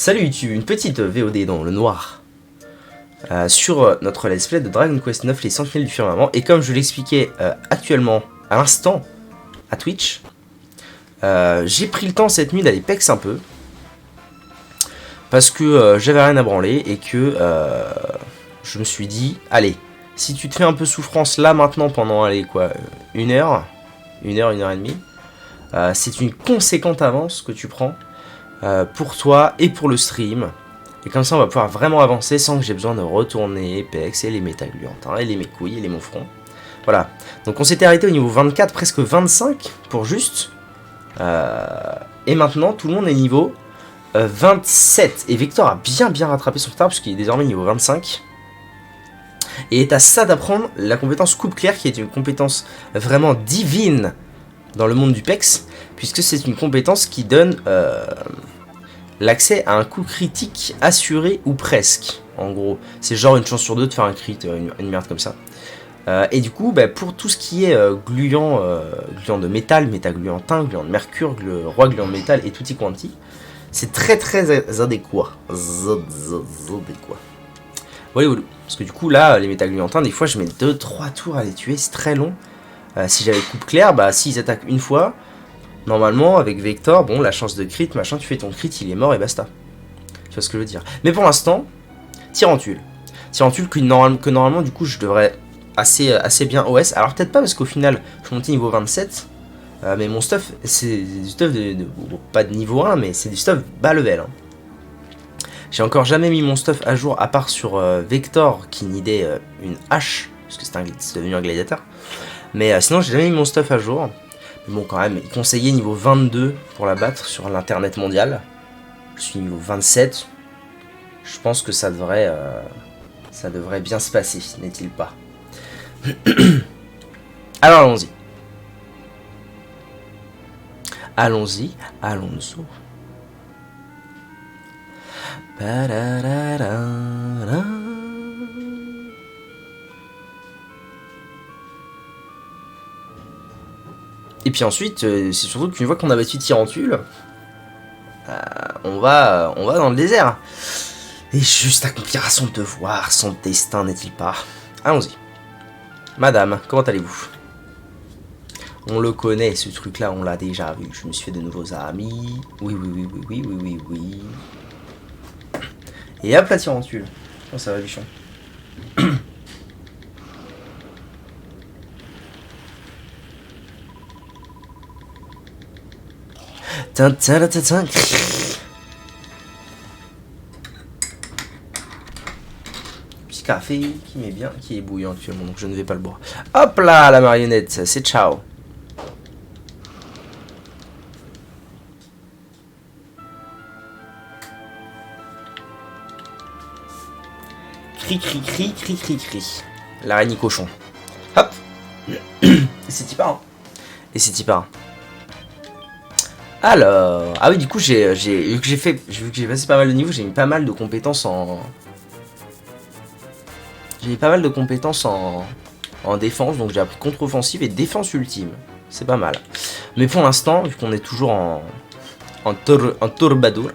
Salut YouTube, une petite VOD dans le noir sur notre let's play de Dragon Quest 9, les Sentinelles du Firmament. Et comme je l'expliquais actuellement, à l'instant, à Twitch, j'ai pris le temps cette nuit d'aller pex un peu. Parce que j'avais rien à branler et que je me suis dit, allez, si tu te fais un peu souffrance là maintenant pendant, allez quoi, une heure et demie, c'est une conséquente avance que tu prends. Pour toi et pour le stream, et comme ça on va pouvoir vraiment avancer sans que j'ai besoin de retourner Apex et les métagluantins et les mécouilles et les monfrons. Voilà, donc on s'était arrêté au niveau 24, presque 25 pour juste, et maintenant tout le monde est niveau 27, et Vector a bien rattrapé son retard puisqu'il est désormais niveau 25, et est à ça d'apprendre la compétence coupe claire qui est une compétence vraiment divine dans le monde du PEX, puisque c'est une compétence qui donne l'accès à un coup critique assuré ou presque. En gros, c'est genre une chance sur deux de faire un crit, une merde comme ça. Et du coup, pour tout ce qui est gluant de métal, métagluantin, gluant de mercure, roi gluant de métal et tutti quanti, c'est très adéquat. Voilà. Parce que du coup, là, les métagluantins, des fois, je mets 2-3 tours à les tuer, c'est très long. Si j'avais coupe claire, s'ils attaquent une fois, normalement, avec Vector, bon, la chance de crit, machin, tu fais ton crit, il est mort et basta. Tu vois ce que je veux dire. Mais pour l'instant, Tyrantule. Tyrantule que normalement, du coup, je devrais assez bien OS. Alors peut-être pas, parce qu'au final, je suis monté niveau 27, mais mon stuff, c'est du stuff pas de niveau 1, mais c'est du stuff bas level. Hein. J'ai encore jamais mis mon stuff à jour, à part sur Vector, qui needait une hache, parce que c'est devenu un gladiateur. Mais sinon, j'ai jamais mis mon stuff à jour. Mais bon, quand même, il conseillait niveau 22 pour la battre sur l'internet mondial. Je suis niveau 27. Je pense que ça devrait bien se passer, n'est-il pas? Alors, allons-y. Allons-y. Et puis ensuite, c'est surtout qu'une fois qu'on a battu Tyrantule, on va dans le désert. Et juste accomplira son devoir, son destin, n'est-il pas? Allons-y. Madame, comment allez-vous? On le connaît, ce truc-là, on l'a déjà vu. Je me suis fait de nouveaux amis. Oui. Et hop, la Tyrantule. Oh, ça va, bichon. Petit café qui m'est bien, qui est bouillant actuellement, donc je ne vais pas le boire. Hop là, la marionnette, c'est ciao. Cri. L'araignée cochon. Hop. Et c'est y part. Alors, ah oui, du coup, vu que j'ai passé pas mal de niveaux, j'ai mis pas mal de compétences en... en défense, donc j'ai appris contre-offensive et défense ultime. C'est pas mal. Mais pour l'instant, vu qu'on est toujours en Torbadour,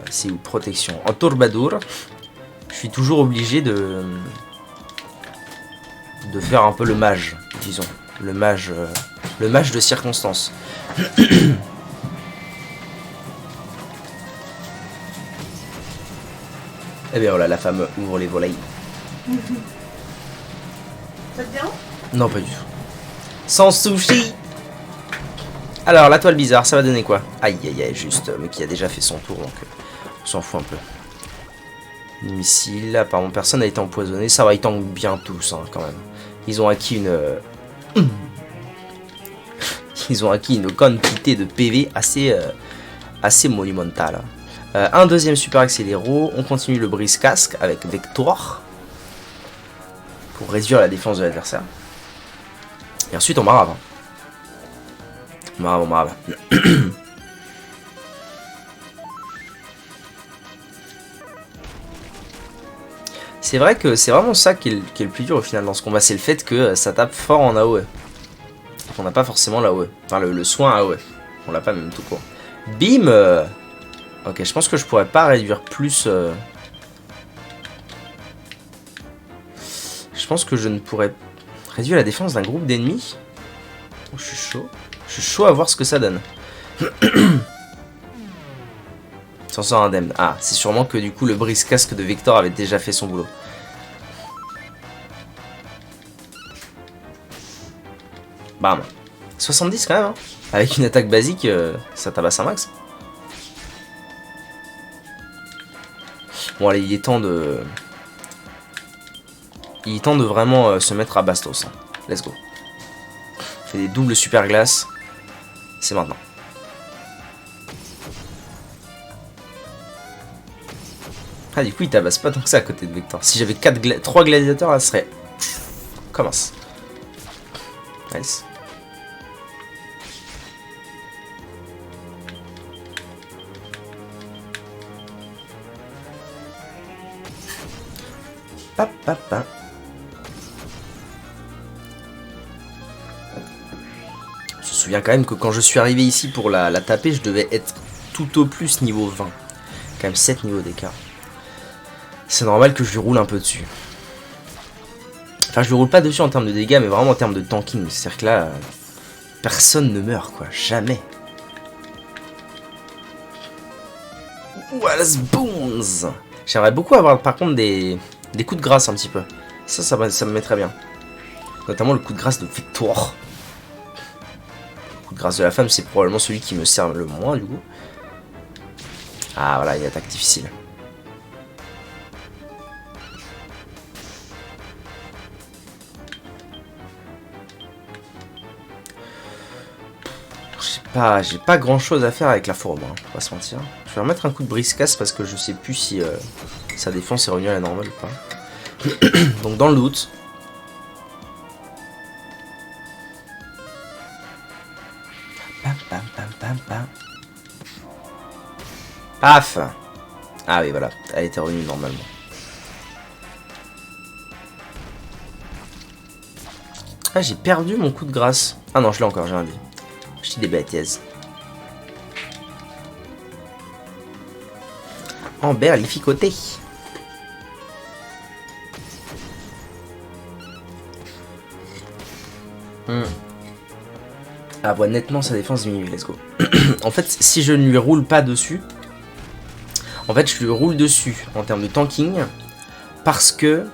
c'est où protection? En Torbadour, je suis toujours obligé de faire un peu le mage, disons. Le mage de circonstance. Eh bien voilà, la femme ouvre les volailles. Ça te dérange? Non, pas du tout. Sans sushi. Alors, la toile bizarre, ça va donner quoi? Aïe, juste, mais qui a déjà fait son tour, donc on s'en fout un peu. Missile, apparemment personne n'a été empoisonné. Ça va, ils tankent bien tous, hein, quand même. Ils ont acquis une quantité de PV assez monumentale. Un deuxième super accéléro. On continue le brise-casque avec Vector pour réduire la défense de l'adversaire. Et ensuite on marave. On marave. C'est vrai que c'est vraiment ça qui est le plus dur au final dans ce combat, c'est le fait que ça tape fort en AOE. On n'a pas forcément l'AOE, enfin le soin AOE. On l'a pas même tout court. Bim Ok, je pense que je pourrais pas réduire plus... Je pense que je ne pourrais réduire la défense d'un groupe d'ennemis. Oh, je suis chaud. Je suis chaud à voir ce que ça donne. S'en sort indemne. Ah, c'est sûrement que du coup le brise-casque de Vector avait déjà fait son boulot. Bam. 70 quand même, hein. Avec une attaque basique, ça tabasse un max. Bon allez, il est temps de... Il est temps de vraiment se mettre à bastos. Hein. Let's go. Fait des doubles super glaces. C'est maintenant. Ah du coup il tabasse pas tant que ça à côté de Vector. Si j'avais 3 gladiateurs là, ce serait... Commence. Nice. Papa. Je me souviens quand même que quand je suis arrivé ici pour la taper, je devais être tout au plus niveau 20. Quand même 7 niveaux d'écart. C'est normal que je lui roule un peu dessus. Enfin, je lui roule pas dessus en termes de dégâts, mais vraiment en termes de tanking. C'est-à-dire que là, personne ne meurt, quoi. Jamais. Wallace Bones. J'aimerais beaucoup avoir, par contre, des coups de grâce un petit peu. Ça me mettrait bien. Notamment le coup de grâce de Vector. Le coup de grâce de la femme, c'est probablement celui qui me sert le moins, du coup. Ah, voilà, une attaque difficile. J'ai pas grand chose à faire avec la fourbe, hein, faut pas se mentir. Je vais remettre un coup de brise-casse parce que je sais plus si sa défense est revenue à la normale ou pas. Donc dans le loot. Paf. Ah oui voilà, elle était revenue normalement. Ah j'ai perdu mon coup de grâce. Ah non je l'ai encore, j'ai rien dit. Je dis des bêtises. Emberlificoté. Ah, voit nettement sa défense diminuer, let's go. En fait, si je ne lui roule pas dessus, en fait, je lui roule dessus en termes de tanking parce que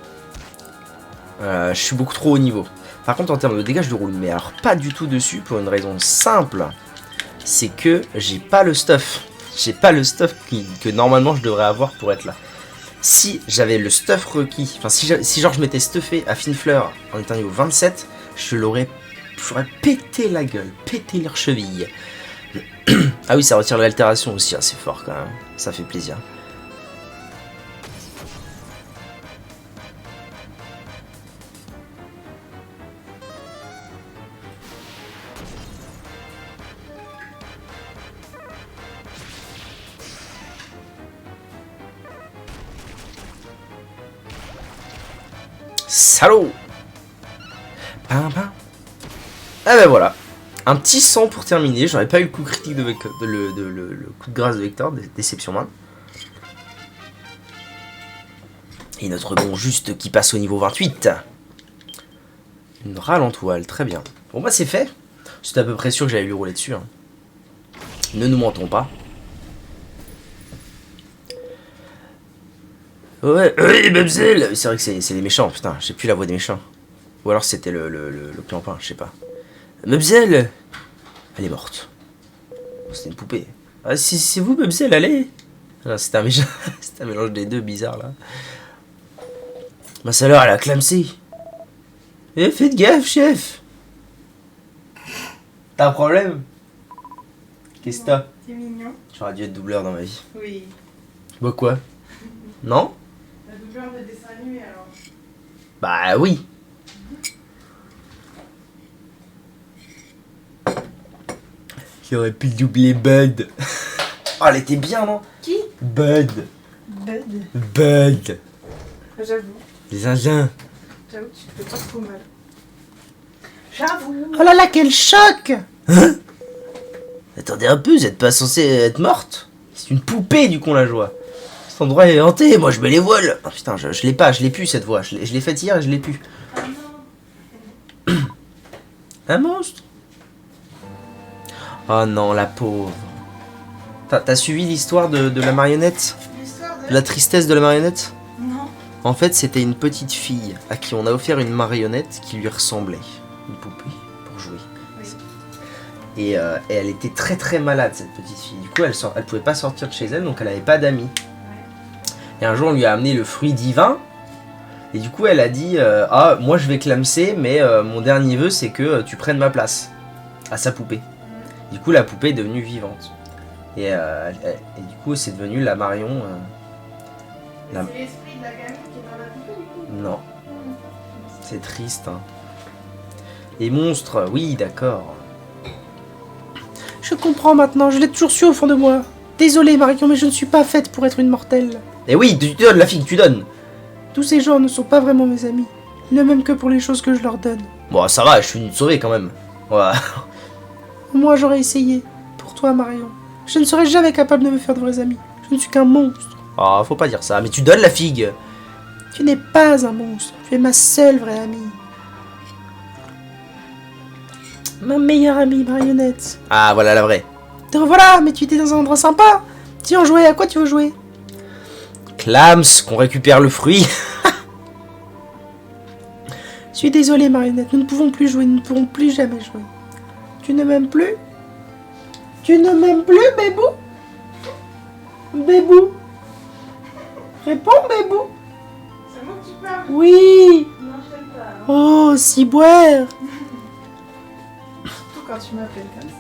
je suis beaucoup trop haut niveau. Par contre, en termes de dégâts, je lui roule, mais alors pas du tout dessus pour une raison simple, c'est que j'ai pas le stuff. J'ai pas le stuff que normalement je devrais avoir pour être là. Si j'avais le stuff requis, enfin si genre je m'étais stuffé à Finfleur en étant niveau 27, j'aurais pété la gueule, pété leurs chevilles. Ah oui, ça retire l'altération aussi, hein, c'est fort quand même, ça fait plaisir. Salaud. Ah ben voilà, un petit 100 pour terminer. J'aurais pas eu le coup critique de Vector, le coup de grâce de Vector, déception man. Et notre bon juste qui passe au niveau 28. Une ralentoile, très bien. Bon bah c'est fait. J'étais à peu près sûr que j'allais lui rouler dessus. Hein. Ne nous mentons pas. Ouais, oui, Bebzel. C'est vrai que c'est les méchants, putain, j'ai plus la voix des méchants. Ou alors c'était le clampin, je sais pas. Bebzel. Elle est morte. C'était une poupée. Ah, c'est vous, Bebzel, allez. C'était un méchant. C'était un mélange des deux bizarre là. Ma salope, elle a clamsé. Eh, faites gaffe, chef. T'as un problème? Qu'est-ce que t'as? C'est mignon. J'aurais dû être doubleur dans ma vie. Oui. Bah quoi? Non? La doubleur de dessin animé alors. Bah oui. J'aurais pu doubler Bud. Oh, elle était bien, non? Qui? Bud. Bud. Bud. J'avoue. Les zinzins. J'avoue que tu te fais pas trop mal. J'avoue. Oh là là, quel choc! Hein? Attendez un peu, vous êtes pas censé être morte. C'est une poupée du con la joie. Cet endroit est hanté, moi je mets les voiles. Oh putain, je l'ai pas, je l'ai plus cette voix. Je l'ai faite hier et je l'ai plus. Un monstre. Oh non, la pauvre. T'as suivi l'histoire de la marionnette? L'histoire La tristesse de la marionnette? Non. En fait, c'était une petite fille à qui on a offert une marionnette qui lui ressemblait. Une poupée, pour jouer. Oui. Et elle était très très malade, cette petite fille. Du coup, elle pouvait pas sortir de chez elle, donc elle avait pas d'amis. Et un jour, on lui a amené le fruit divin. Et du coup, elle a dit ah, moi je vais clamser, mais mon dernier vœu, c'est que tu prennes ma place. À sa poupée. Du coup, la poupée est devenue vivante. Et du coup, c'est devenu la Marion. C'est l'esprit de la gamine qui est dans la poupée du coup. Non, c'est triste. Hein. Et monstre, oui, d'accord. Je comprends maintenant, je l'ai toujours su au fond de moi. Désolée Marion, mais je ne suis pas faite pour être une mortelle. Et oui, tu donnes la fille, tu donnes. Tous ces gens ne sont pas vraiment mes amis. Ils ne m'aiment que pour les choses que je leur donne. Bon, ça va, je suis venu te sauver quand même. Ouais. Moi j'aurais essayé. Pour toi Marion. Je ne serais jamais capable de me faire de vrais amis. Je ne suis qu'un monstre. Ah, faut pas dire ça, mais tu donnes la figue. Tu n'es pas un monstre. Tu es ma seule vraie amie. Ma meilleure amie, Marionnette. Ah, voilà la vraie. Te revoilà, mais tu étais dans un endroit sympa. Si on jouait, à quoi tu veux jouer? Clams, qu'on récupère le fruit. Je suis désolée, Marionnette. Nous ne pouvons plus jouer. Nous ne pourrons plus jamais jouer. Tu ne m'aimes plus? Tu ne m'aimes plus, Bébou? Bébou? Réponds, Bébou. C'est moi que tu parles. Oui. Non, je t'aime pas. hein. Oh, ciboire. Surtout quand tu m'appelles comme ça.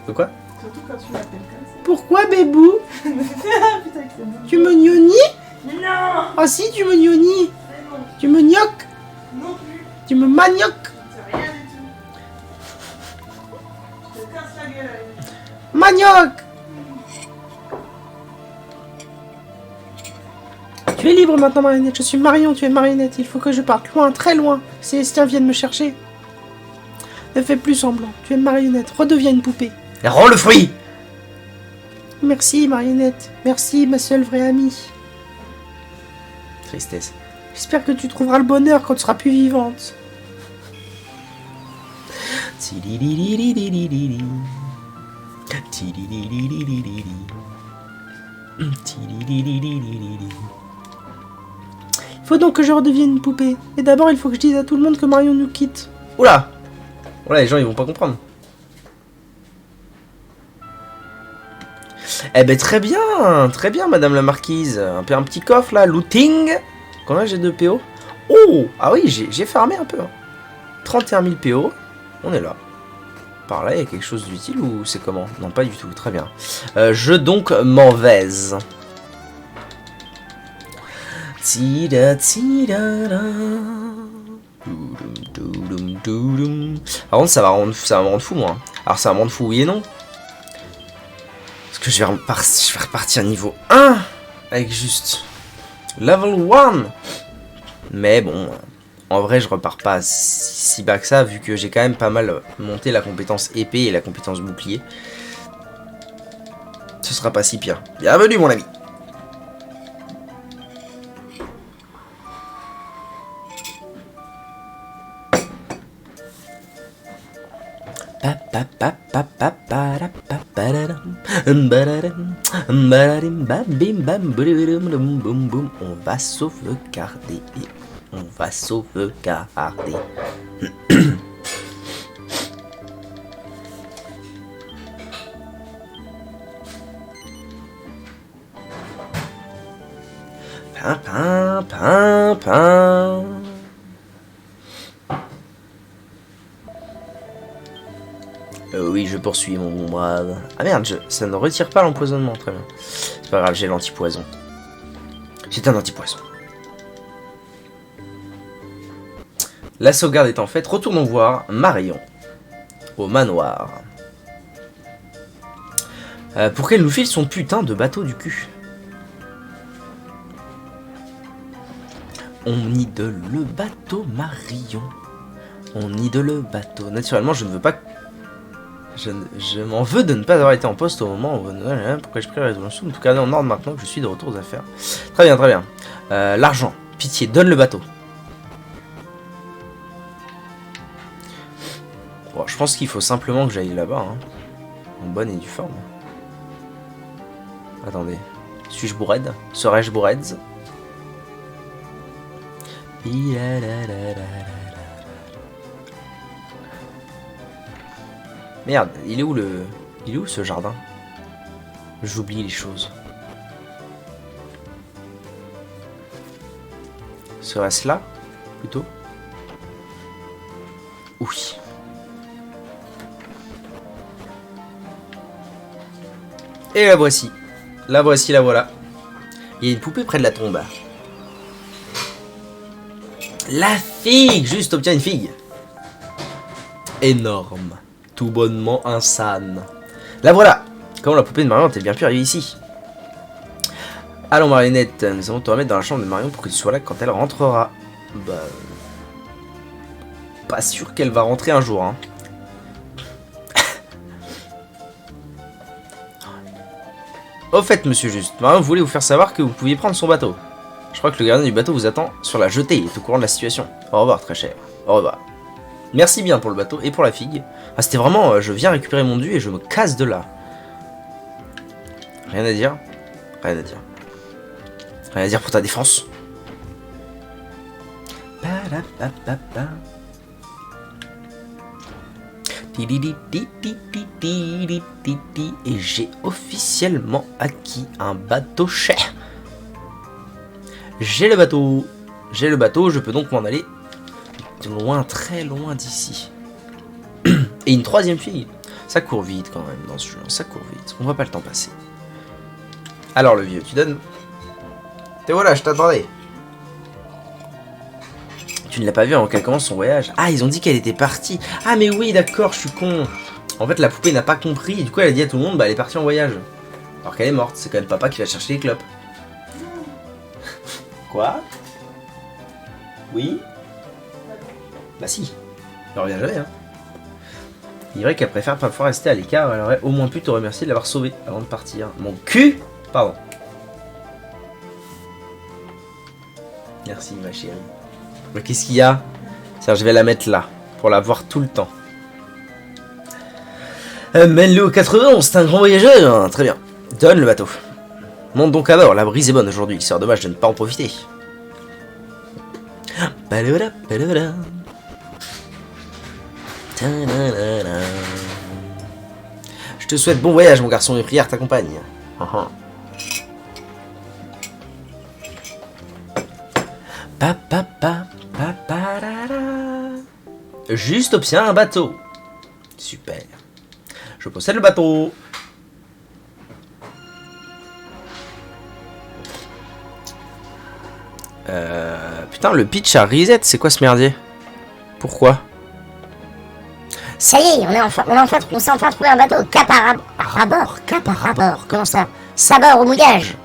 De quoi? Surtout quand tu m'appelles comme ça. Pourquoi, Bébou? Putain, que c'est bon. Tu me gnognis? Non. Ah si, tu me gnognis. C'est bon. Tu me gnoques. Non plus. Tu me manioques. C'est rien du tout. Je te casse la gueule avec. Manioc. Tu es libre maintenant, Marionnette. Je suis Marion, tu es Marionnette. Il faut que je parte loin, très loin. Célestin vienne me chercher. Ne fais plus semblant. Tu es Marionnette. Redeviens une poupée. Rends le fruit. Merci, Marionnette. Merci, ma seule vraie amie. Tristesse. J'espère que tu trouveras le bonheur quand tu seras plus vivante. Tidididididididi. Tididididididi. Tididididididi. Il faut donc que je redevienne une poupée. Et d'abord, il faut que je dise à tout le monde que Marion nous quitte. Oula. Oula, les gens ils vont pas comprendre. Eh ben très bien madame la marquise. Un petit coffre là, looting. Combien j'ai de PO? Oh, ah oui, j'ai farmé un peu. Hein. 31 000 PO, on est là. Par là, il y a quelque chose d'utile ou c'est comment? Non, pas du tout, très bien. Je donc m'en vais. Tida, tida, da. Doudum, doudum. Par contre, ça va me rendre fou, moi. Alors, ça va me rendre fou, oui et non. Parce que je vais repartir niveau 1 avec juste level 1. Mais bon, en vrai, je repars pas si bas que ça, vu que j'ai quand même pas mal monté la compétence épée et la compétence bouclier. Ce sera pas si pire. Bienvenue, mon ami. On va sauvegarder et on va sauvegarder. Pin, pin, pin, pin. Oui, je poursuis mon brave. Ah merde, ça ne retire pas l'empoisonnement, très bien. C'est pas grave, j'ai l'antipoison. C'est un antipoison. La sauvegarde étant faite, retournons voir Marion au manoir. Pour qu'elle nous file son putain de bateau du cul. On idole le bateau, Marion. On idole le bateau. Naturellement, je ne veux pas Je m'en veux de ne pas avoir été en poste au moment où... Pourquoi j'ai pris la résolution de tout garder en ordre maintenant que je suis de retour aux affaires. Très bien, très bien. L'argent. Pitié, donne le bateau. Bon, je pense qu'il faut simplement que j'aille là-bas. Hein. En bonne et due forme. Attendez. Suis-je bourred? Serais-je bourred? Merde, il est où le... Il est où ce jardin? J'oublie les choses. Serait-ce là, plutôt? Oui. Et la voici. La voici, la voilà. Il y a une poupée près de la tombe. La figue! Juste obtient une figue. Énorme. Tout bonnement insane. La voilà. Comment la poupée de Marion t'es bien pu arriver ici? Allons Marionnette, nous allons te remettre dans la chambre de Marion pour que tu sois là quand elle rentrera. Bah... Pas sûr qu'elle va rentrer un jour, hein. Au fait, monsieur Juste, Marion voulait vous faire savoir que vous pouviez prendre son bateau. Je crois que le gardien du bateau vous attend sur la jetée et est au courant de la situation. Au revoir, très cher. Au revoir. Merci bien pour le bateau et pour la figue. Ah, c'était vraiment, je viens récupérer mon dû et je me casse de là. Rien à dire. Rien à dire. Rien à dire pour ta défense. Et j'ai officiellement acquis un bateau cher. J'ai le bateau. J'ai le bateau, je peux donc m'en aller loin, très loin d'ici. Et une troisième fille. Ça court vite quand même dans ce jeu, ça court vite. On voit pas le temps passer. Alors le vieux, tu donnes? Et voilà, je t'attendais. Tu ne l'as pas vu avant qu'elle commence son voyage? Ah, ils ont dit qu'elle était partie. Ah mais oui, d'accord, je suis con. En fait, la poupée n'a pas compris et du coup elle a dit à tout le monde, bah elle est partie en voyage. Alors qu'elle est morte, c'est quand même papa qui va chercher les clopes. Quoi? Oui? Bah si, elle revient jamais, hein. Il est vrai qu'elle préfère parfois rester à l'écart, elle aurait au moins pu te remercier de l'avoir sauvé avant de partir. Mon cul! Pardon. Merci ma chérie. Mais qu'est-ce qu'il y a? Tiens, je vais la mettre là, pour la voir tout le temps. Mène-le au 91, c'est un grand voyageur, hein. Très bien. Donne le bateau. Monte donc à bord, la brise est bonne aujourd'hui, il serait dommage de ne pas en profiter. Je te souhaite bon voyage mon garçon, mes prières t'accompagnent. Juste obtient un bateau. Super. Je possède le bateau. Putain, le pitch à reset, c'est quoi ce merdier? Pourquoi? Ça y est, on s'est enfin trouvé un bateau. Cap à rabord. Comment ça? Sabord au mouillage.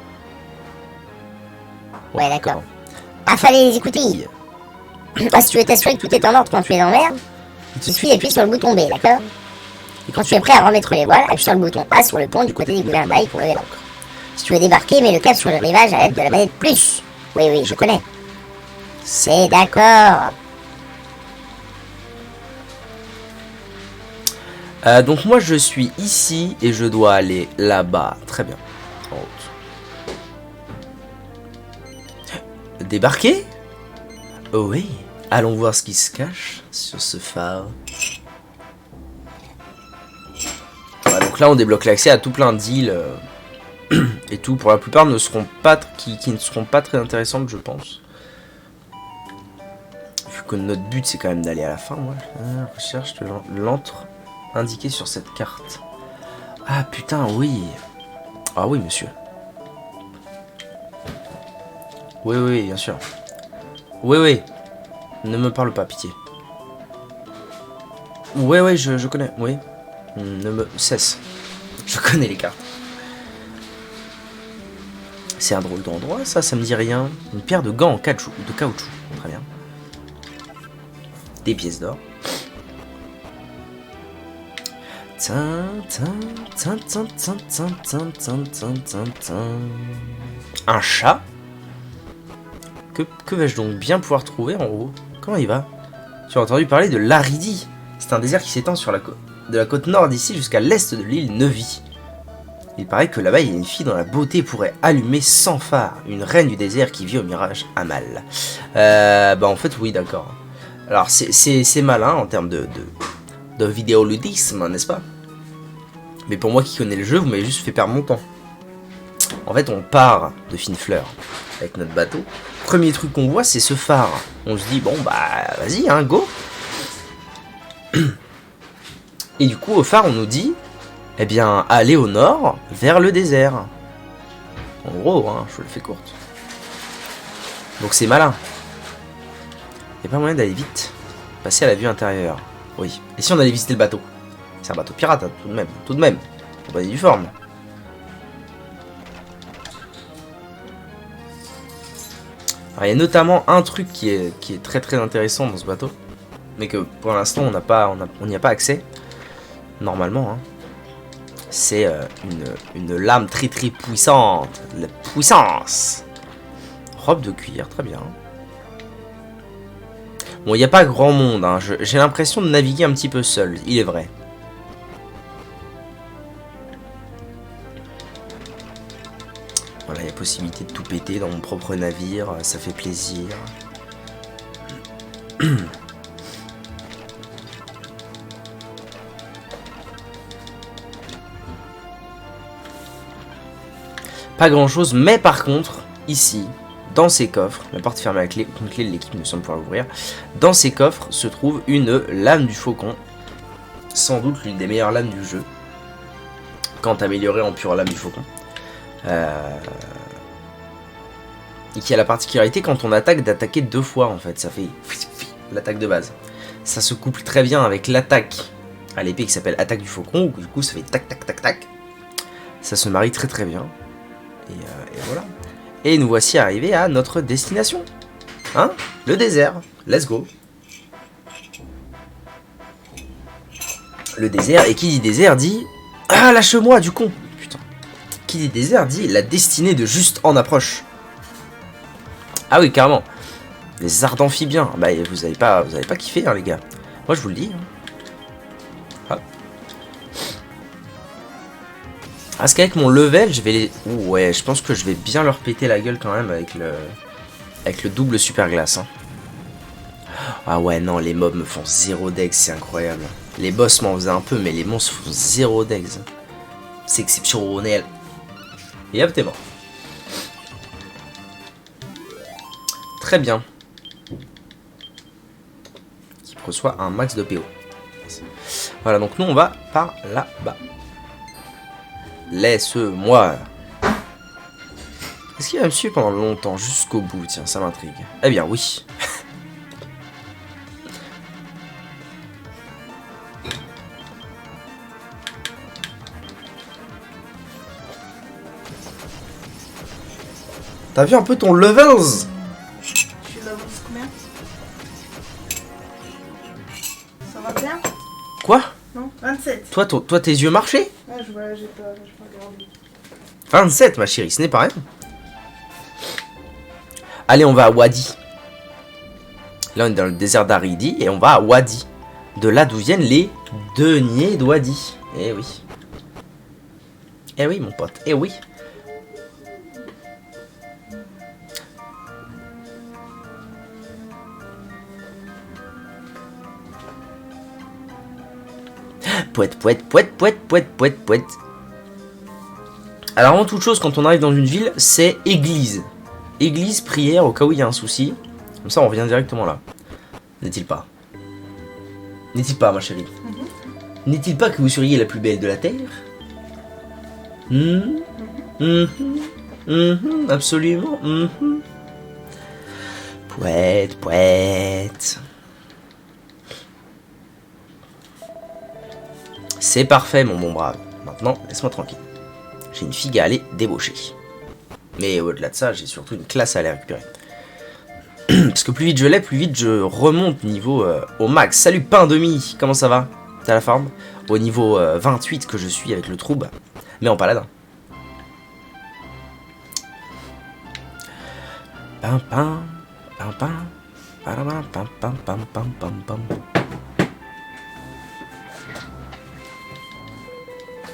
Ouais, d'accord. Affalez les écoutilles. Ah, si tu veux t'assurer que tout est en ordre quand tu es dans l'air, tu suis et appuie sur le bouton B, d'accord? Et quand tu es prêt à remettre les voiles, appuie sur le bouton A sur le pont du côté des gouvernails pour lever l'ancre. Si tu veux débarquer, mets le cap sur le rivage à l'aide de la manette plus. Oui, je connais. C'est d'accord. Donc moi je suis ici et je dois aller là-bas. Très bien. En route. Débarquer? Oh oui. Allons voir ce qui se cache sur ce phare. Ouais, donc là on débloque l'accès à tout plein d'îles. Et tout. Pour la plupart ne seront pas qui ne seront pas très intéressantes je pense. Vu que notre but c'est quand même d'aller à la fin. Ouais. Recherche de l'antre indiqué sur cette carte. Ah putain, oui. Ah oui, monsieur. Oui, bien sûr. Oui. Ne me parle pas, pitié. Oui, je connais, oui. Ne me cesse. Je connais les cartes. C'est un drôle d'endroit, ça me dit rien. Une paire de gants en caoutchouc. Très bien. Des pièces d'or. Un chat. Que vais-je donc bien pouvoir trouver en haut? Comment il va? Tu as entendu parler de l'Aridie. C'est un désert qui s'étend sur de la côte nord d'ici jusqu'à l'est de l'île Neuvie. Il paraît que là-bas, il y a une fille dont la beauté pourrait allumer sans phare, une reine du désert qui vit au mirage Amal. Bah en fait, oui, d'accord. Alors, c'est malin en termes de vidéoludisme, n'est-ce pas? Mais pour moi qui connais le jeu, vous m'avez juste fait perdre mon temps. En fait, on part de Finefleur avec notre bateau. Premier truc qu'on voit, c'est ce phare. On se dit, bon, bah, vas-y, hein, go. Et du coup, au phare, on nous dit, eh bien, allez au nord, vers le désert. En gros, hein, je le fais courte. Donc c'est malin. Il n'y a pas moyen d'aller vite. Passer à la vue intérieure. Oui. Et si on allait visiter le bateau? C'est un bateau pirate, hein, tout de même. Tout de même. Faut pas du forme. Alors, il y a notamment un truc qui est très très intéressant dans ce bateau. Mais que pour l'instant on n'y a pas accès. Normalement, hein. C'est une lame très très puissante. La puissance. Robe de cuir, très bien. Bon, il n'y a pas grand monde, hein. J'ai l'impression de naviguer un petit peu seul, il est vrai. Voilà, il y a possibilité de tout péter dans mon propre navire, ça fait plaisir. Pas grand chose, mais par contre, ici, dans ces coffres, la porte fermée à clé, une clé de l'équipe, nous sommes pouvoir l'ouvrir. Dans ces coffres se trouve une lame du faucon, sans doute l'une des meilleures lames du jeu, quand améliorée en pure lame du faucon. Et qui a la particularité quand on attaque d'attaquer 2 fois en fait, ça fait l'attaque de base. Ça se couple très bien avec l'attaque à l'épée qui s'appelle attaque du faucon, où du coup ça fait tac tac tac tac. Ça se marie très très bien. Et voilà. Et nous voici arrivés à notre destination. Hein? Le désert. Let's go. Le désert, et qui dit désert dit... Ah, lâche-moi du con. Putain. Qui dit désert dit la destinée de Juste en approche. Ah oui, carrément. Les arts d'amphibiens. Bah, vous avez pas kiffé, hein, les gars. Moi, je vous le dis. Hein. Ah. Parce qu'avec mon level, je vais les... Ouh, ouais, je pense que je vais bien leur péter la gueule quand même avec le double super glace. Hein. Ah ouais, non, les mobs me font 0 dex, c'est incroyable. Les boss m'en faisaient un peu, mais les monstres font 0 dex. C'est exceptionnel. Et hop, t'es mort. Très bien. Qui reçoit un max de PO. Voilà, donc nous on va par là-bas. Laisse-moi. Est-ce qu'il va me suivre pendant longtemps, jusqu'au bout? Tiens, ça m'intrigue. Eh bien, oui. T'as vu un peu ton levels? Je suis level combien? Ça va bien? Quoi? Non, 27. Toi, tes yeux marchaient? Ah, j'ai pas regardé. 27, ma chérie, ce n'est pas rien. Allez, on va à Wadi. Là, on est dans le désert d'Aridie et on va à Wadi. De là d'où viennent les deniers d'Wadi. Eh oui. Eh oui, mon pote, eh oui. Pouette, pouette, pouette, pouette, pouette, pouette, pouette. Alors avant toute chose, quand on arrive dans une ville, c'est église. Église, prière, au cas où il y a un souci. Comme ça, on revient directement là. N'est-il pas? N'est-il pas, ma chérie? N'est-il pas que vous seriez la plus belle de la Terre? Absolument. Pouette, pouette. C'est parfait, mon bon brave. Maintenant, laisse-moi tranquille. J'ai une figue à aller débaucher. Mais au-delà de ça, j'ai surtout une classe à aller récupérer. Parce que plus vite je l'ai, plus vite je remonte niveau au max. Salut pain demi, comment ça va? T'as la forme? Au niveau 28 que je suis avec le trouble, mais en paladin. Pam pam pam pam pam pam pam pam pam pam pam.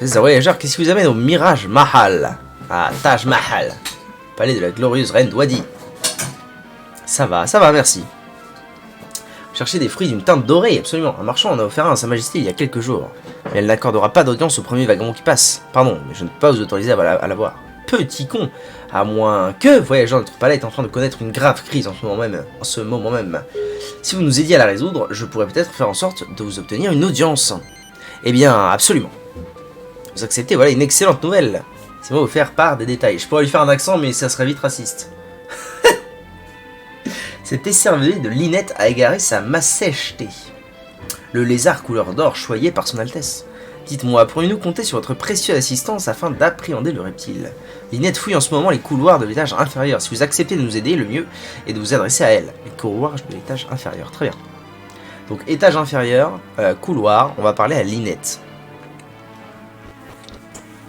Les voyageurs, qu'est-ce qui vous amène au Mirage Mahal? Ah, Taj Mahal, palais de la glorieuse reine Wadi. Ça va, merci. Chercher des fruits d'une teinte dorée, absolument. Un marchand en a offert un à Sa Majesté il y a quelques jours. Mais elle n'accordera pas d'audience au premier vagabond qui passe. Pardon, mais je ne peux pas vous autoriser à la voir. Petit con. À moins que, voyageur, notre palais est en train de connaître une grave crise en ce moment même. Si vous nous aidiez à la résoudre, je pourrais peut-être faire en sorte de vous obtenir une audience. Eh bien, absolument. Vous acceptez, voilà une excellente nouvelle. C'est moi vous faire part des détails. Je pourrais lui faire un accent, mais ça serait vite raciste. Cet écervelé de Linette a égaré sa massècheté. Le lézard couleur d'or choyé par son Altesse. Dites-moi, pourriez-nous compter sur votre précieuse assistance afin d'appréhender le reptile? Linette fouille en ce moment les couloirs de l'étage inférieur. Si vous acceptez de nous aider, le mieux est de vous adresser à elle. Les couloirs de l'étage inférieur, très bien. Donc étage inférieur, couloir, on va parler à Linette.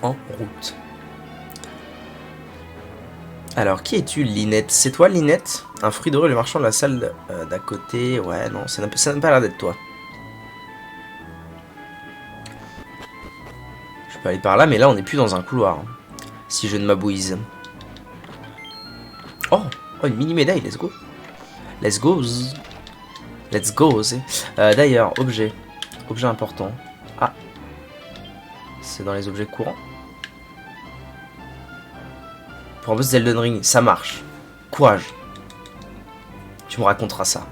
En route. Alors, qui es-tu, Linette? C'est toi, Linette? Un fruit doré, le marchand de la salle d'à côté. Ouais, non, ça n'a pas l'air d'être toi. Je peux aller par là, mais là, on n'est plus dans un couloir. Hein, si je ne m'abouise. Oh, une mini-médaille, let's go. Let's go. Let's go. D'ailleurs, objet. Objet important. Ah. C'est dans les objets courants. Pour un boss d'Elden Ring, ça marche. Courage. Tu me raconteras ça.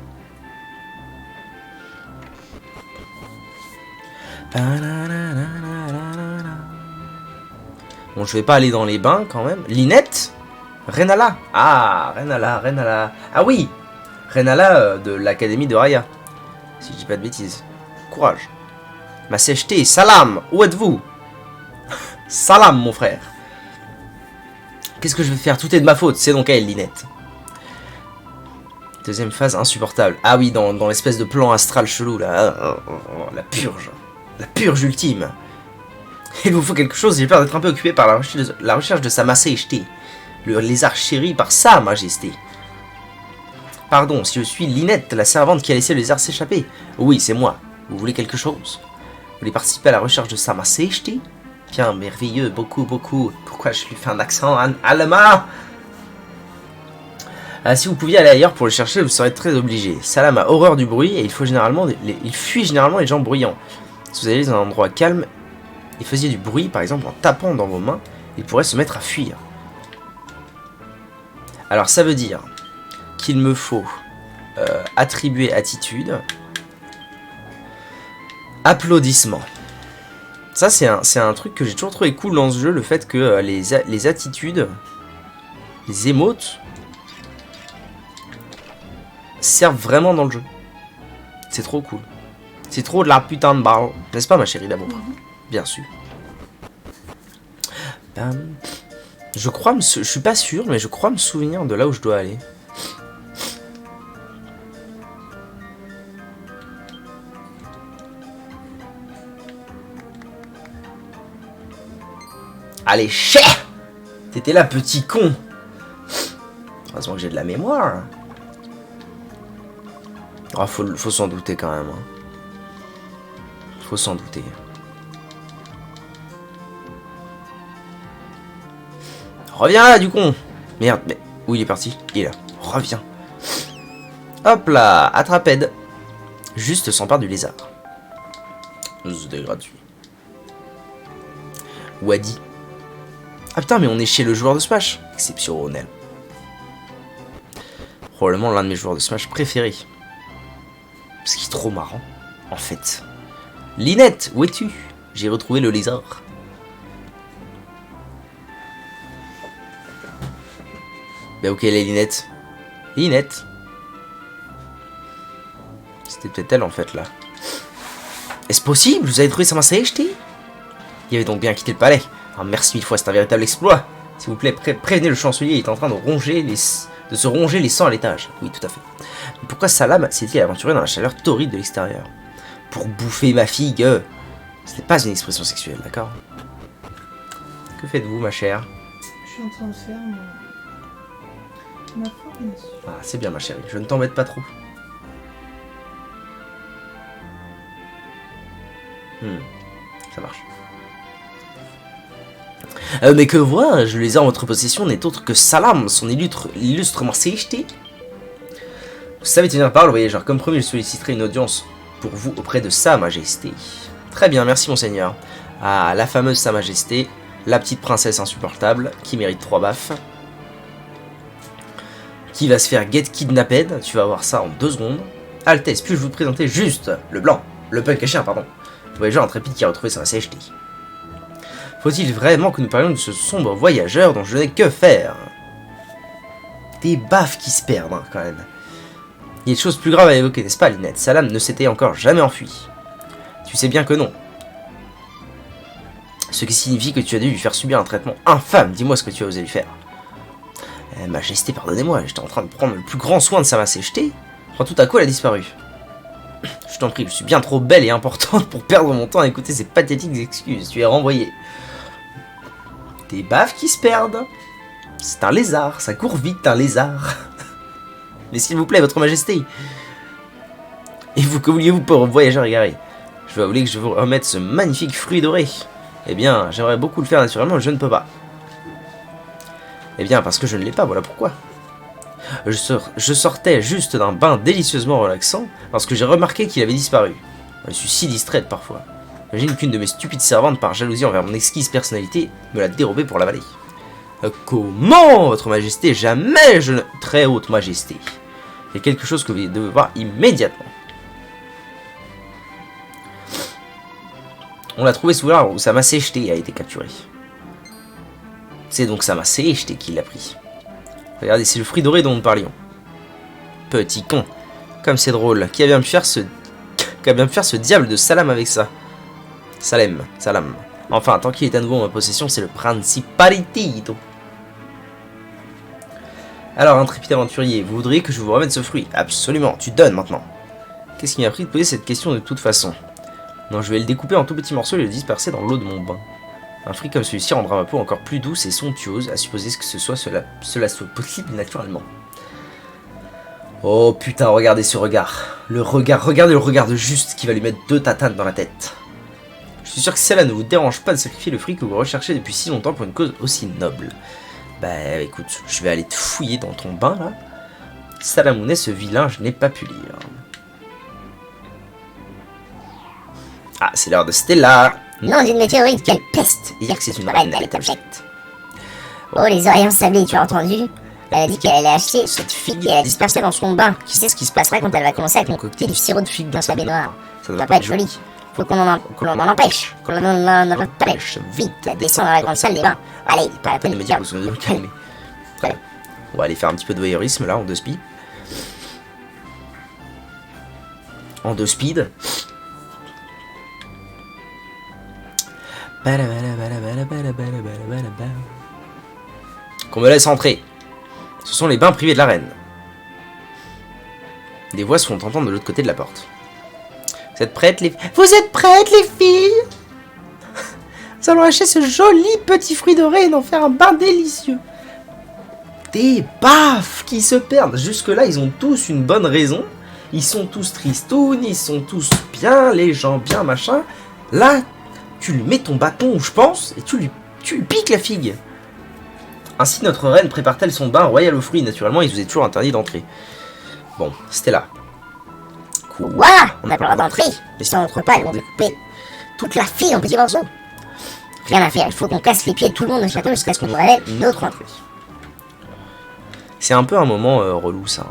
Bon, je vais pas aller dans les bains quand même. Linette? Renala. Ah, Renala. Ah oui, Renala de l'académie de Raya. Si je dis pas de bêtises. Courage. Ma sècheté, salam. Où êtes-vous? Salam, mon frère. Qu'est-ce que je vais faire? Tout est de ma faute, c'est donc elle, Linette. Deuxième phase insupportable. Ah oui, dans l'espèce de plan astral chelou, là. La purge. La purge ultime. Il vous faut quelque chose, j'ai peur d'être un peu occupé par la recherche de Sa Majesté. Le lézard chéri par Sa Majesté. Pardon, si je suis Linette, la servante qui a laissé le lézard s'échapper. Oui, c'est moi. Vous voulez quelque chose? Vous voulez participer à la recherche de Sa Majesté? Bien, merveilleux, beaucoup. Pourquoi je lui fais un accent allemand? Si vous pouviez aller ailleurs pour le chercher, vous serez très obligé. Salam a horreur du bruit et il fuit généralement les gens bruyants. Si vous allez dans un endroit calme et faisiez du bruit, par exemple en tapant dans vos mains, il pourrait se mettre à fuir. Alors ça veut dire qu'il me faut attribuer attitude, applaudissement. Ça c'est un truc que j'ai toujours trouvé cool dans ce jeu, le fait que les attitudes, les émotes servent vraiment dans le jeu. C'est trop cool. C'est trop de la putain de balle. N'est-ce pas, ma chérie d'amour? Bien sûr. Je suis pas sûr, mais je crois me souvenir de là où je dois aller. Allez, chais! T'étais là, petit con! Heureusement que j'ai de la mémoire. Ah, faut s'en douter quand même. Hein. Faut s'en douter. Reviens là, du con! Merde, mais où il est parti? Il est là. Reviens. Hop là, attraped. Juste s'empare du lézard. C'était gratuit. Wadi. Ah putain, mais on est chez le joueur de Smash. Exceptionnel. Probablement l'un de mes joueurs de Smash préférés. Parce qu'il est trop marrant, en fait. Linette, où es-tu? J'ai retrouvé le lézard. Bah ok, les Linette. Linette. C'était peut-être elle, en fait, là. Est-ce possible? Vous avez trouvé Sa Majesté? Il avait donc bien quitté le palais. Ah, merci mille fois, c'est un véritable exploit. S'il vous plaît, prévenez le chancelier, il est en train de se ronger les sangs à l'étage. Oui, tout à fait. Mais pourquoi Salam s'est-il aventuré dans la chaleur torride de l'extérieur? pour bouffer ma figue. Ce n'est pas une expression sexuelle, d'accord? Que faites-vous, ma chère? Je suis en train de faire ma formation. Ah, c'est bien, ma chérie. Je ne t'embête pas trop. Ça marche. Mais que vois-je? Les armes en votre possession n'est autre que Salam, son illustre majesté. Vous savez tenir parole, voyageur. Comme promis, je solliciterai une audience pour vous auprès de Sa Majesté. Très bien, merci monseigneur. Ah, la fameuse Sa Majesté, la petite princesse insupportable, qui mérite 3 baffes. Qui va se faire get kidnapped, tu vas voir ça en 2 secondes. Altesse, puis-je vous présenter juste le blanc, le punk chien, pardon. Voyageur intrépide qui a retrouvé Sa Majesté. Faut-il vraiment que nous parlions de ce sombre voyageur dont je n'ai que faire? Des baffes qui se perdent, hein, quand même. Il y a des choses plus graves à évoquer, n'est-ce pas, Lynette? Salam ne s'était encore jamais enfui. Tu sais bien que non. Ce qui signifie que tu as dû lui faire subir un traitement infâme. Dis-moi ce que tu as osé lui faire. Majesté, pardonnez-moi, j'étais en train de prendre le plus grand soin de Sa Majesté. Quand tout à coup elle a disparu. Je t'en prie, je suis bien trop belle et importante pour perdre mon temps à écouter ces pathétiques excuses. Tu es renvoyé. Des baffes qui se perdent. C'est un lézard, ça court vite, un lézard. Mais s'il vous plaît, votre majesté. Et vous, que vouliez-vous pour voyageur égaré? Je vais avouer que je vais vous remettre ce magnifique fruit doré. Eh bien, j'aimerais beaucoup le faire naturellement, mais je ne peux pas. Eh bien, parce que je ne l'ai pas, voilà pourquoi. Je sortais juste d'un bain délicieusement relaxant lorsque j'ai remarqué qu'il avait disparu. Je suis si distraite parfois. J'imagine qu'une de mes stupides servantes, par jalousie envers mon exquise personnalité, me l'a dérobé pour l'avaler. Comment, votre majesté? Jamais je ne... Très haute majesté. Il y a quelque chose que vous devez voir immédiatement. On l'a trouvé sous l'arbre où Sa Majesté a été capturée. C'est donc Sa Majesté qui l'a pris. Regardez, c'est le fruit doré dont nous parlions. Petit con. Comme c'est drôle. Qui a bien pu faire ce diable de Salam avec ça? Salam. Enfin, tant qu'il est à nouveau en ma possession, c'est le principalitito. Alors, intrépide aventurier, vous voudriez que je vous remette ce fruit? Absolument, tu donnes maintenant. Qu'est-ce qui m'a pris de poser cette question de toute façon? Non, je vais le découper en tout petits morceaux et le disperser dans l'eau de mon bain. Un fruit comme celui-ci rendra ma peau encore plus douce et somptueuse, à supposer que cela soit possible naturellement. Oh putain, regardez ce regard. Regardez le regard de Juste qui va lui mettre 2 tatanes dans la tête. Je suis sûr que cela ne vous dérange pas de sacrifier le fruit que vous recherchez depuis si longtemps pour une cause aussi noble. Bah écoute, je vais aller te fouiller dans ton bain là. Salamounet, ce vilain, je n'ai pas pu lire. Ah, c'est l'heure de Stella. Non, d'une météorite, quelle peste! Dire que c'est une reine, elle est abjecte. Oh, les oreilles ensablées, tu as entendu? Elle a dit qu'elle allait acheter cette figue et elle a dispersé dans son bain. Qui sait ce qui se passera quand elle va commencer à concocter du sirop de figue dans sa baignoire? Ça ne va pas être joli. Faut qu'on en empêche. Qu'on en empêche. Vite, descends dans la grande salle des bains. Allez, pas la peine de me dire que vous vous calmez. Voilà. On va aller faire un petit peu de voyeurisme là, en 2 speed. En 2 speed. Qu'on me laisse entrer. Ce sont les bains privés de la reine. Des voix se font entendre de l'autre côté de la porte. Vous êtes prêtes, les... Vous êtes prêtes, les filles? Nous allons acheter ce joli petit fruit doré et en faire un bain délicieux. Des baffes qui se perdent. Jusque-là, ils ont tous une bonne raison. Ils sont tous tristounes, ils sont tous bien, les gens bien, machin. Là, tu lui mets ton bâton où je pense, et tu lui piques la figue. Ainsi, notre reine prépare-t-elle son bain royal aux fruits. Naturellement, il vous est toujours interdit d'entrer. Bon, Stella. Quoi? On n'a pas le droit d'entrer. Mais si on n'entre pas, ils vont découper toute la figue en petits morceaux. Rien à faire, il faut qu'on casse les pieds de tout le monde au château jusqu'à ce qu'on nous révèle une autre entrée. C'est un peu un moment relou, ça.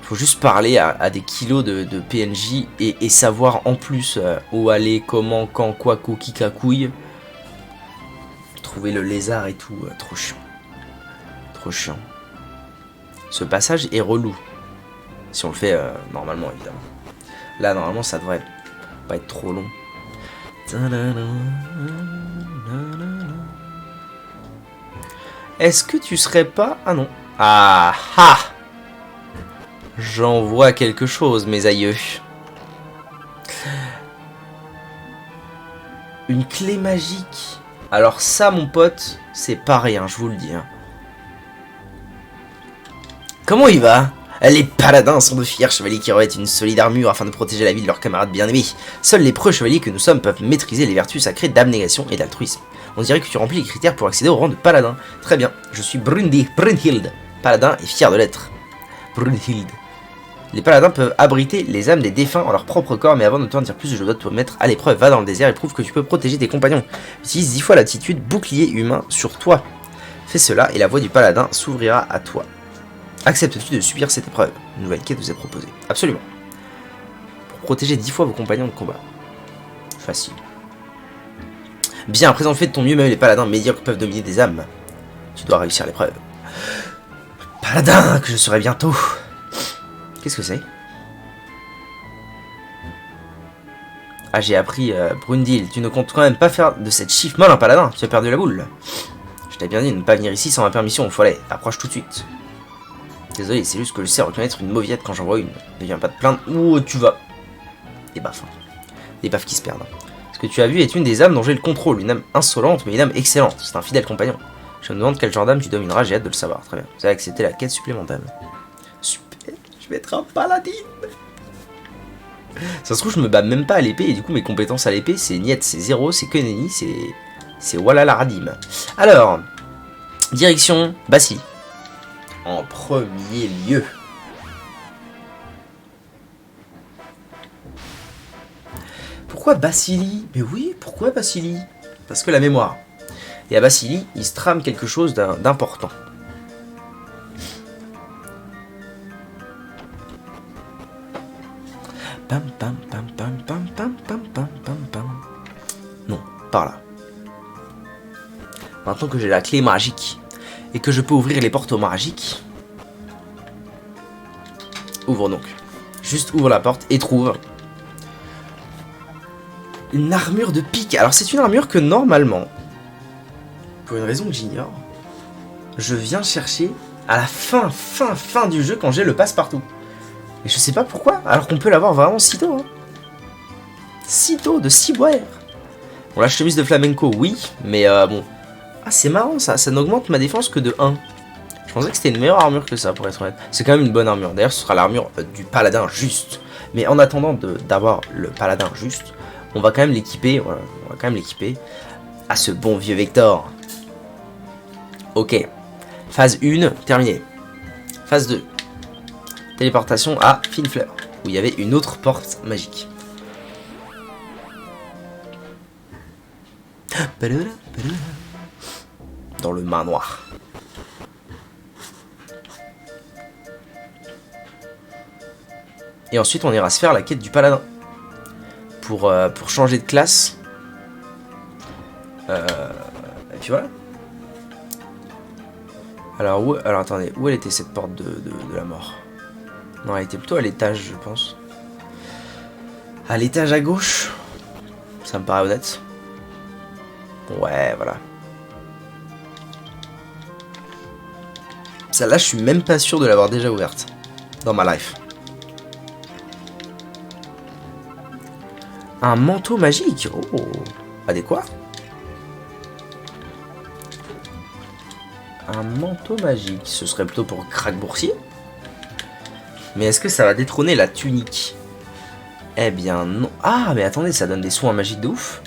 Faut juste parler à des kilos de PNJ et savoir en plus où aller, comment, quand, quoi, qui, cacouille. Trouver le lézard et tout, trop chiant. Trop chiant. Ce passage est relou. Si on le fait normalement, évidemment. Là, normalement, ça devrait pas être trop long. Est-ce que tu serais pas... Ah non. Ah ah! J'en vois quelque chose, mes aïeux. clé magique. Alors ça, mon pote, c'est pas rien, je vous le dis. Hein. Comment il va? Les paladins sont de fiers chevaliers qui revêtent une solide armure afin de protéger la vie de leurs camarades bien-aimés. Seuls les preux chevaliers que nous sommes peuvent maîtriser les vertus sacrées d'abnégation et d'altruisme. On dirait que tu remplis les critères pour accéder au rang de paladin. Très bien, je suis Brunhild, paladin et fier de l'être. Brunhild. Les paladins peuvent abriter les âmes des défunts en leur propre corps, mais avant de t'en dire plus, je dois te mettre à l'épreuve. Va dans le désert et prouve que tu peux protéger tes compagnons. Utilise 10 fois l'attitude bouclier humain sur toi. Fais cela et la voie du paladin s'ouvrira à toi. Acceptes-tu de subir cette épreuve? Une nouvelle quête vous est proposée. Absolument. Pour protéger 10 fois vos compagnons de combat. Facile. Bien, à présent fais de ton mieux, même les paladins médiocres peuvent dominer des âmes. Tu dois réussir l'épreuve. Paladin, que je serai bientôt. Qu'est-ce que c'est? Ah, j'ai appris, Brundil, tu ne comptes quand même pas faire de cette chiffre molle un paladin, tu as perdu la boule. Je t'ai bien dit de ne pas venir ici sans ma permission, il faut aller, approche tout de suite. Désolé, c'est juste que je sais reconnaître une mauviette quand j'en vois une. Ne viens pas te plaindre, où tu vas? Des baffes, hein. Des baffes qui se perdent. Ce que tu as vu est une des âmes dont j'ai le contrôle, une âme insolente mais une âme excellente, c'est un fidèle compagnon. Je me demande quel genre d'âme tu domineras, j'ai hâte de le savoir, très bien. Vous avez accepté la quête supplémentaire. Super, je vais être un paladin. Ça se trouve, je me bats même pas à l'épée, et du coup, mes compétences à l'épée, c'est niet, c'est 0, c'est que nenni, c'est voilà la radime. Alors, direction Bassi. En premier lieu. Pourquoi Basili? Mais oui, pourquoi Basili? Parce que la mémoire. Et à Basili, il se trame quelque chose d'important. Pam pam pam pam pam pam pam pam pam pam. Non, par là. Maintenant que j'ai la clé magique et que je peux ouvrir les portes magiques, ouvre donc. Juste ouvre la porte et trouve une armure de pique. Alors c'est une armure que normalement, pour une raison que j'ignore, je viens chercher à la fin du jeu quand j'ai le passe-partout. Et je sais pas pourquoi, alors qu'on peut l'avoir vraiment si tôt. Hein. Si tôt, de ciboire. Bon, la chemise de flamenco, oui, mais bon. Ah, c'est marrant ça, ça n'augmente ma défense que de 1. Je pensais que c'était une meilleure armure que ça, pour être honnête. C'est quand même une bonne armure. D'ailleurs, ce sera l'armure du paladin juste. Mais en attendant d'avoir le paladin juste, on va quand même l'équiper. Voilà, on va quand même l'équiper à ce bon vieux Vector. Ok. Phase 1, terminée. Phase 2. Téléportation à Finefleur, où il y avait une autre porte magique. Dans le manoir. Et ensuite, on ira se faire la quête du paladin. Pour changer de classe. Et puis voilà. Alors, attendez, où elle était cette porte de la mort? Non, elle était plutôt à l'étage, je pense. À l'étage à gauche. Ça me paraît honnête. Ouais, voilà. Celle-là, je suis même pas sûr de l'avoir déjà ouverte. Dans ma life. Un manteau magique. Oh. Adéquat. Un manteau magique. Ce serait plutôt pour craque-boursier. Mais est-ce que ça va détrôner la tunique? Eh bien non. Ah mais attendez, ça donne des soins magiques de ouf.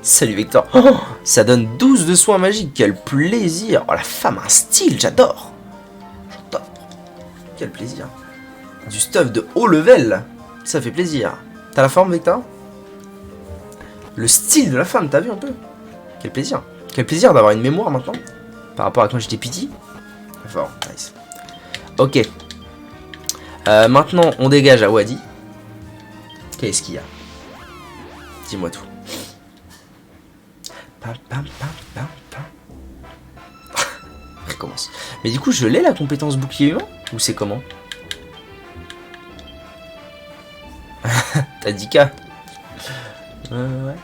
Salut Vector. Oh, ça donne 12 de soins magiques. Quel plaisir. Oh la femme a un style, j'adore. J'adore. Quel plaisir. Du stuff de haut level. Ça fait plaisir. T'as la forme Vector? Le style de la femme, t'as vu un peu? Quel plaisir. Quel plaisir d'avoir une mémoire maintenant. Par rapport à quand j'étais petit. Fort, nice. Ok. Maintenant, on dégage à Wadi. Qu'est-ce qu'il y a? Dis-moi tout. Pam, pam, pam, pam, pam. Recommence. Mais du coup, je l'ai la compétence bouclier humain? Ou c'est comment? T'as 10K. Ouais.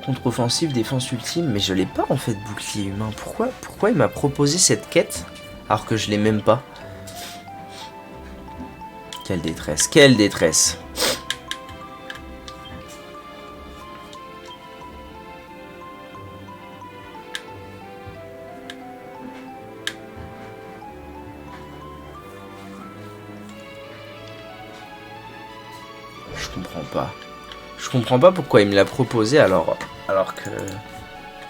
Contre-offensive, défense ultime, mais je l'ai pas en fait bouclier humain. Pourquoi il m'a proposé cette quête alors que je l'ai même pas? Quelle détresse, quelle détresse. Je comprends pas. Je comprends pas pourquoi il me l'a proposé alors que...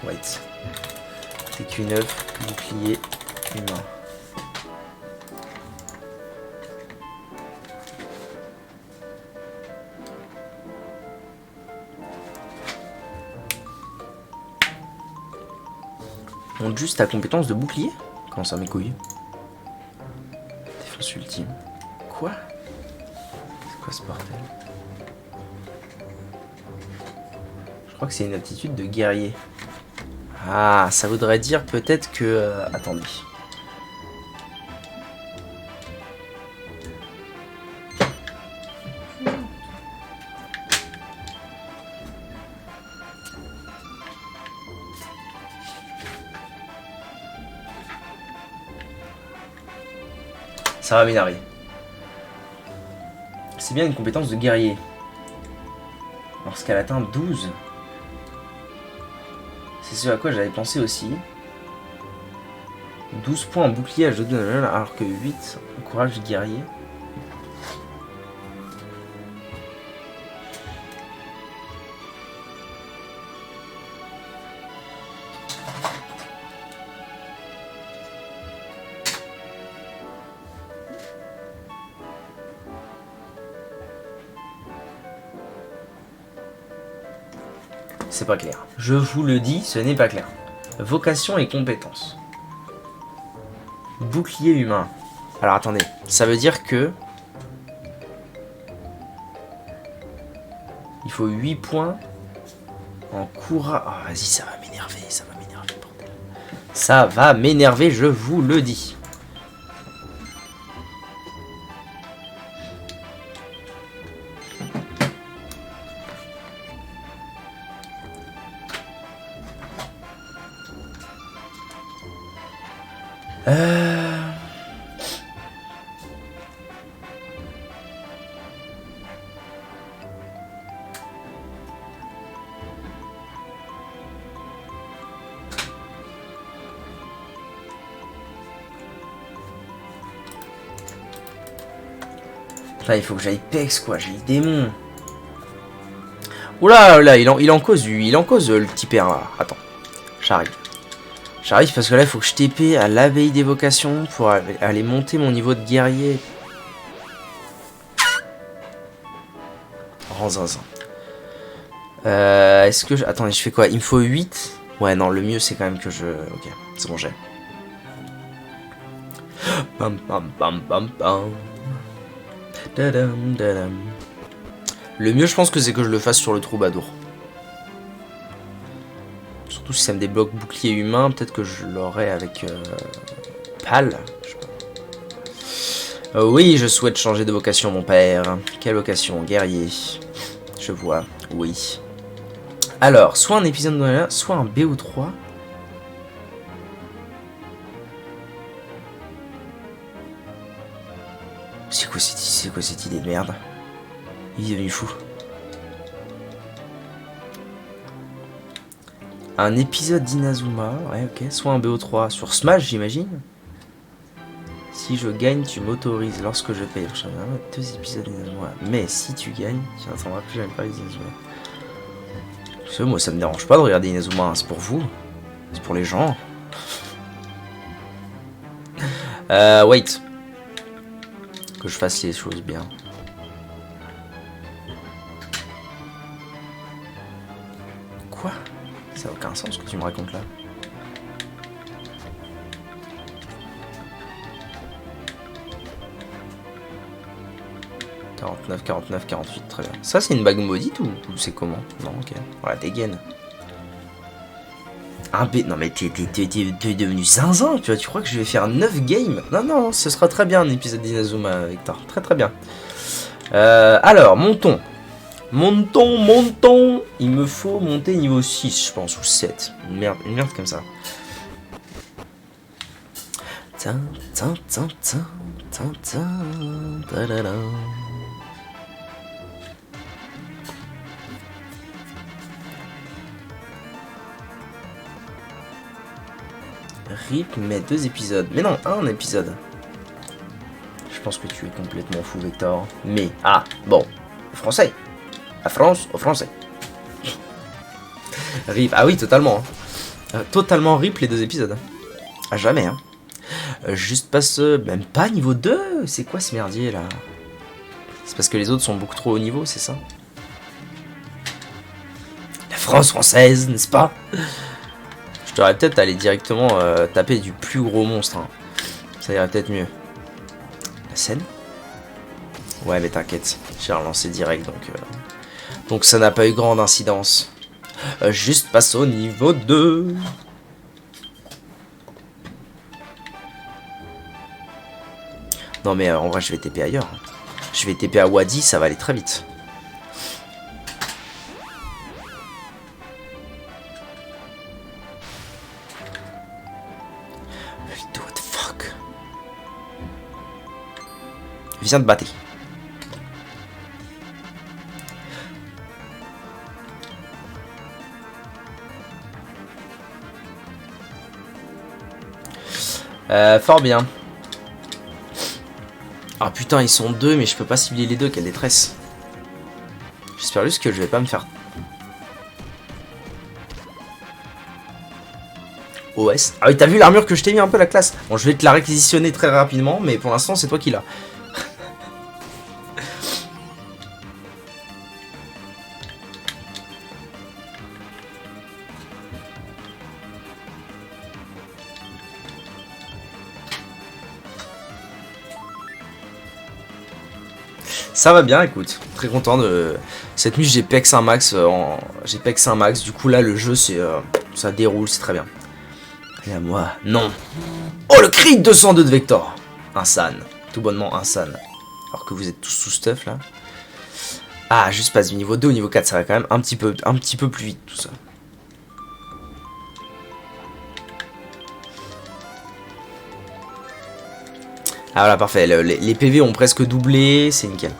Wait. TQ9, bouclier, humain. Monte juste ta compétence de bouclier? Comment ça, mes couilles? Défense ultime. Quoi? C'est quoi ce bordel? Je crois que c'est une aptitude de guerrier. Ah, ça voudrait dire peut-être que... attendez. Ça va m'énerver. C'est bien une compétence de guerrier. Lorsqu'elle atteint 12. C'est ce à quoi j'avais pensé aussi. 12 points en bouclier alors que 8 en courage guerrier. C'est pas clair. Je vous le dis, ce n'est pas clair. Vocation et compétences. Bouclier humain. Alors attendez, ça veut dire que... il faut 8 points en courage... Oh, vas-y, ça va m'énerver, bordel. Ça va m'énerver, je vous le dis. Là, il faut que j'aille pex, quoi. J'ai le démon. Oula, là, il en cause, lui. Il en cause, le petit père, là. Attends. J'arrive. J'arrive parce que là, il faut que je TP à l'abbaye des vocations pour aller monter mon niveau de guerrier. Rends zinzin. Est-ce que... Attendez, je fais quoi? Il me faut 8. Ouais, non, le mieux, c'est quand même que je... Ok, c'est bon, j'ai. Pam, pam, pam, pam, pam. Dadam, dadam. Le mieux, je pense que c'est que je le fasse sur le troubadour. Surtout si ça me débloque bouclier humain, peut-être que je l'aurai avec Pal. Je sais pas. Oui, je souhaite changer de vocation, mon père. Quelle vocation? Guerrier. Je vois, oui. Alors, soit un épisode de soit un BO3. C'est quoi cette idée de merde? Il est devenu fou. Un épisode d'Inazuma, ouais ok, soit un BO3 sur Smash j'imagine. Si je gagne, tu m'autorises lorsque je paye. Je 2 épisodes d'Inazuma. Mais si tu gagnes, tu n'attendras plus jamais pas les Inazuma. Parce que moi ça me dérange pas de regarder Inazuma, hein. C'est pour vous. C'est pour les gens. Wait. Que je fasse les choses bien. Quoi? Ça n'a aucun sens ce que tu me racontes là. « 49, 49, 48, très bien. » Ça c'est une bague maudite ou c'est comment? Non, ok. Voilà, dégaine. Un B... Non mais t'es devenu zinzin, tu vois, tu crois que je vais faire 9 games? Non, non, ce sera très bien un épisode d'Inazuma, Victor. Très très bien. Alors, montons. Montons. Il me faut monter niveau 6, je pense, ou 7. Une merde comme ça. RIP, mais 2 épisodes. Mais non, un épisode. Je pense que tu es complètement fou, Vector. Mais, ah, bon. Français. La France, au français. RIP, ah oui, totalement. Totalement RIP les 2 épisodes. À jamais, hein. Juste passe... même pas niveau 2. C'est quoi ce merdier, là? C'est parce que les autres sont beaucoup trop haut niveau, c'est ça? La France française, n'est-ce pas? Je devrais peut-être aller directement taper du plus gros monstre. Hein. Ça irait peut-être mieux. La scène? Ouais, mais t'inquiète. J'ai relancé direct, donc ça n'a pas eu grande incidence. Juste passe au niveau 2. Non mais en vrai je vais TP ailleurs. Je vais TP à Wadi, ça va aller très vite. What the fuck? Viens de battre. Fort bien. Ah putain, ils sont 2, mais je peux pas cibler les 2, quelle détresse. J'espère juste que je vais pas me faire... OS. Ah oui, t'as vu l'armure que je t'ai mis un peu la classe. Bon, je vais te la réquisitionner très rapidement, mais pour l'instant, c'est toi qui l'as. Ça va bien, écoute, très content de cette nuit. J'ai pex un max, du coup là le jeu c'est ça déroule, c'est très bien. Et à moi, non. Oh le crit 202 de Vector, un san, tout bonnement un san. Alors que vous êtes tous sous stuff là. Ah, juste passe du niveau 2 au niveau 4, ça va quand même un petit peu plus vite tout ça. Ah voilà, parfait, les PV ont presque doublé, c'est nickel.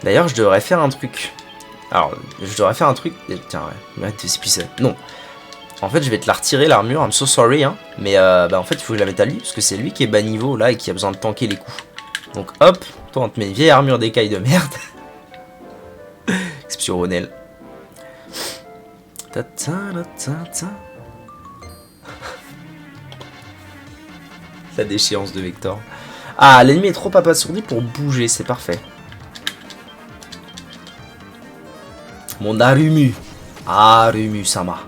D'ailleurs, je devrais faire un truc. Alors, je devrais faire un truc... Tiens, ouais, c'est plus ça. Non. En fait, je vais te la retirer, l'armure, I'm so sorry, hein. Mais, bah, en fait, il faut que je la mette à lui, parce que c'est lui qui est bas niveau, là, et qui a besoin de tanker les coups. Donc, hop, toi, on te met une vieille armure d'écaille de merde. Exceptionnel. La déchéance de Vector. Ah, l'ennemi est trop abasourdi pour bouger, c'est parfait. Mon Arumu. Arumu-sama.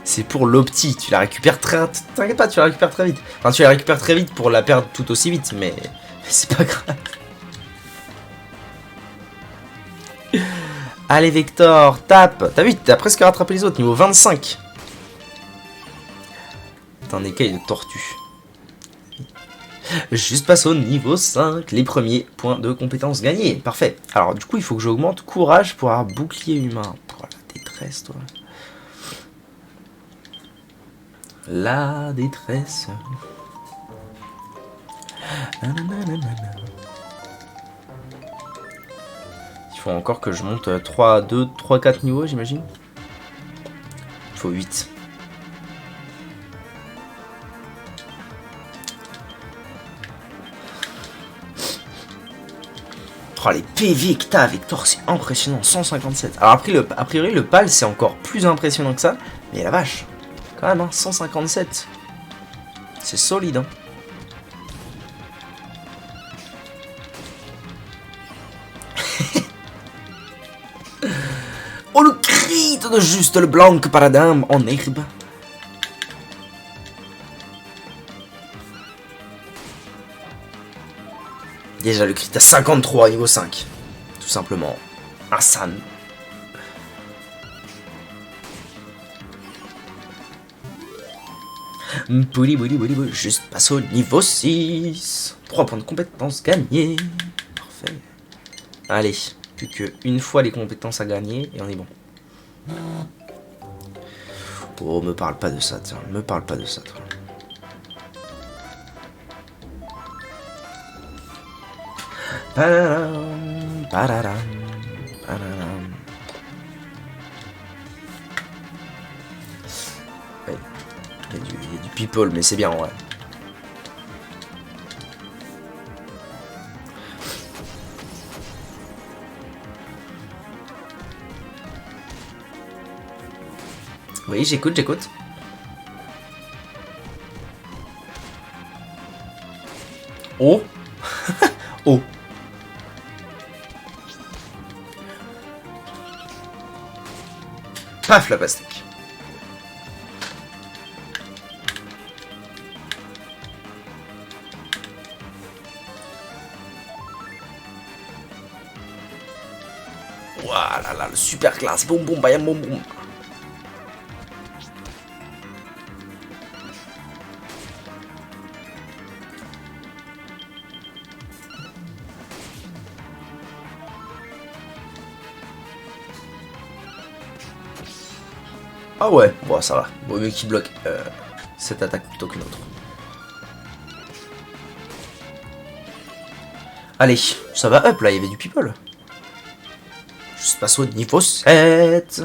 C'est pour l'opti, tu la récupères très... T'inquiète pas, tu la récupères très vite. Enfin, tu la récupères très vite pour la perdre tout aussi vite, mais c'est pas grave. Allez Vector, tape. T'as vu, t'as presque rattrapé les autres, niveau 25. T'as un écaille de tortue. Juste passe au niveau 5, les premiers points de compétence gagnés. Parfait. Alors du coup, il faut que j'augmente courage pour avoir bouclier humain. Oh, la détresse, toi. La détresse. Il faut encore que je monte 3, 4 niveaux, j'imagine. Il faut 8. Oh, les PV que t'as, Vector, c'est impressionnant, 157. Alors a priori, le PAL, c'est encore plus impressionnant que ça. Mais la vache, quand même, hein, 157. C'est solide, hein. Oh, le cri de juste le blanc paradame en herbe. Déjà le crit à 53 niveau 5. Tout simplement. Un san. Juste passe au niveau 6. 3 points de compétences gagnés. Parfait. Allez, plus qu'une fois les compétences à gagner et on est bon. Oh, me parle pas de ça, tiens. Me parle pas de ça, toi. Pararam, pararam, pararam. Ouais, il y a du people, mais c'est bien, ouais. Oui, j'écoute, j'écoute. Oh. Oh. Paf, la pastèque. Voilà, le super classe. Boum, boum, bayam, boum, boum. Ah ouais, bon ça va. Vaut mieux qu'il bloque cette attaque plutôt qu'une autre. Allez, ça va up là, il y avait du people. Je se passe au niveau 7.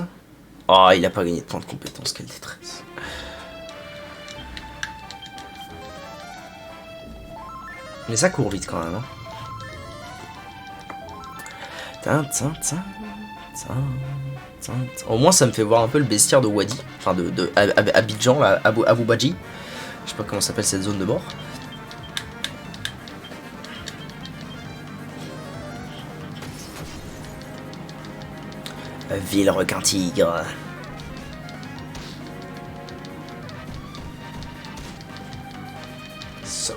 Oh, il a pas gagné de points de compétence, quelle détresse. Mais ça court vite quand même. Hein. Au moins ça me fait voir un peu le bestiaire de Wadi, enfin de Abidjan, là, Abou Badji. Je sais pas comment s'appelle cette zone de mort. Ville requin tigre. So.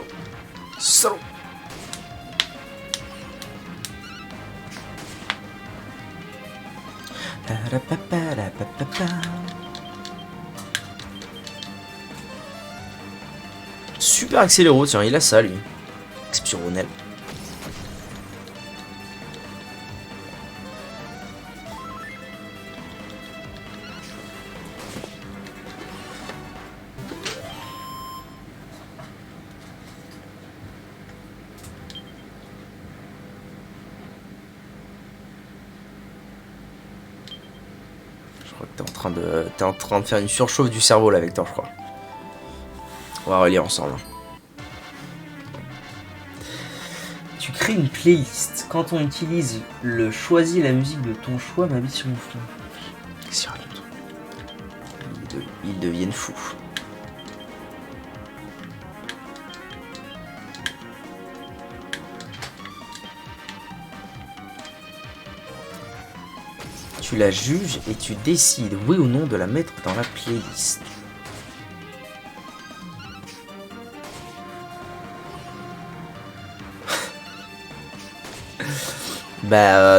Super accéléro, tiens, il a ça lui. Explosionnel. Je crois que t'es en train de faire une surchauffe du cerveau là, Vector, je crois. On va relire ensemble. Tu crées une playlist. Quand on utilise le choisis la musique de ton choix, m'habite sur mon fond. Qu'est-ce qu'il raconte ? Ils deviennent fous. Tu la juges et tu décides, oui ou non, de la mettre dans la playlist.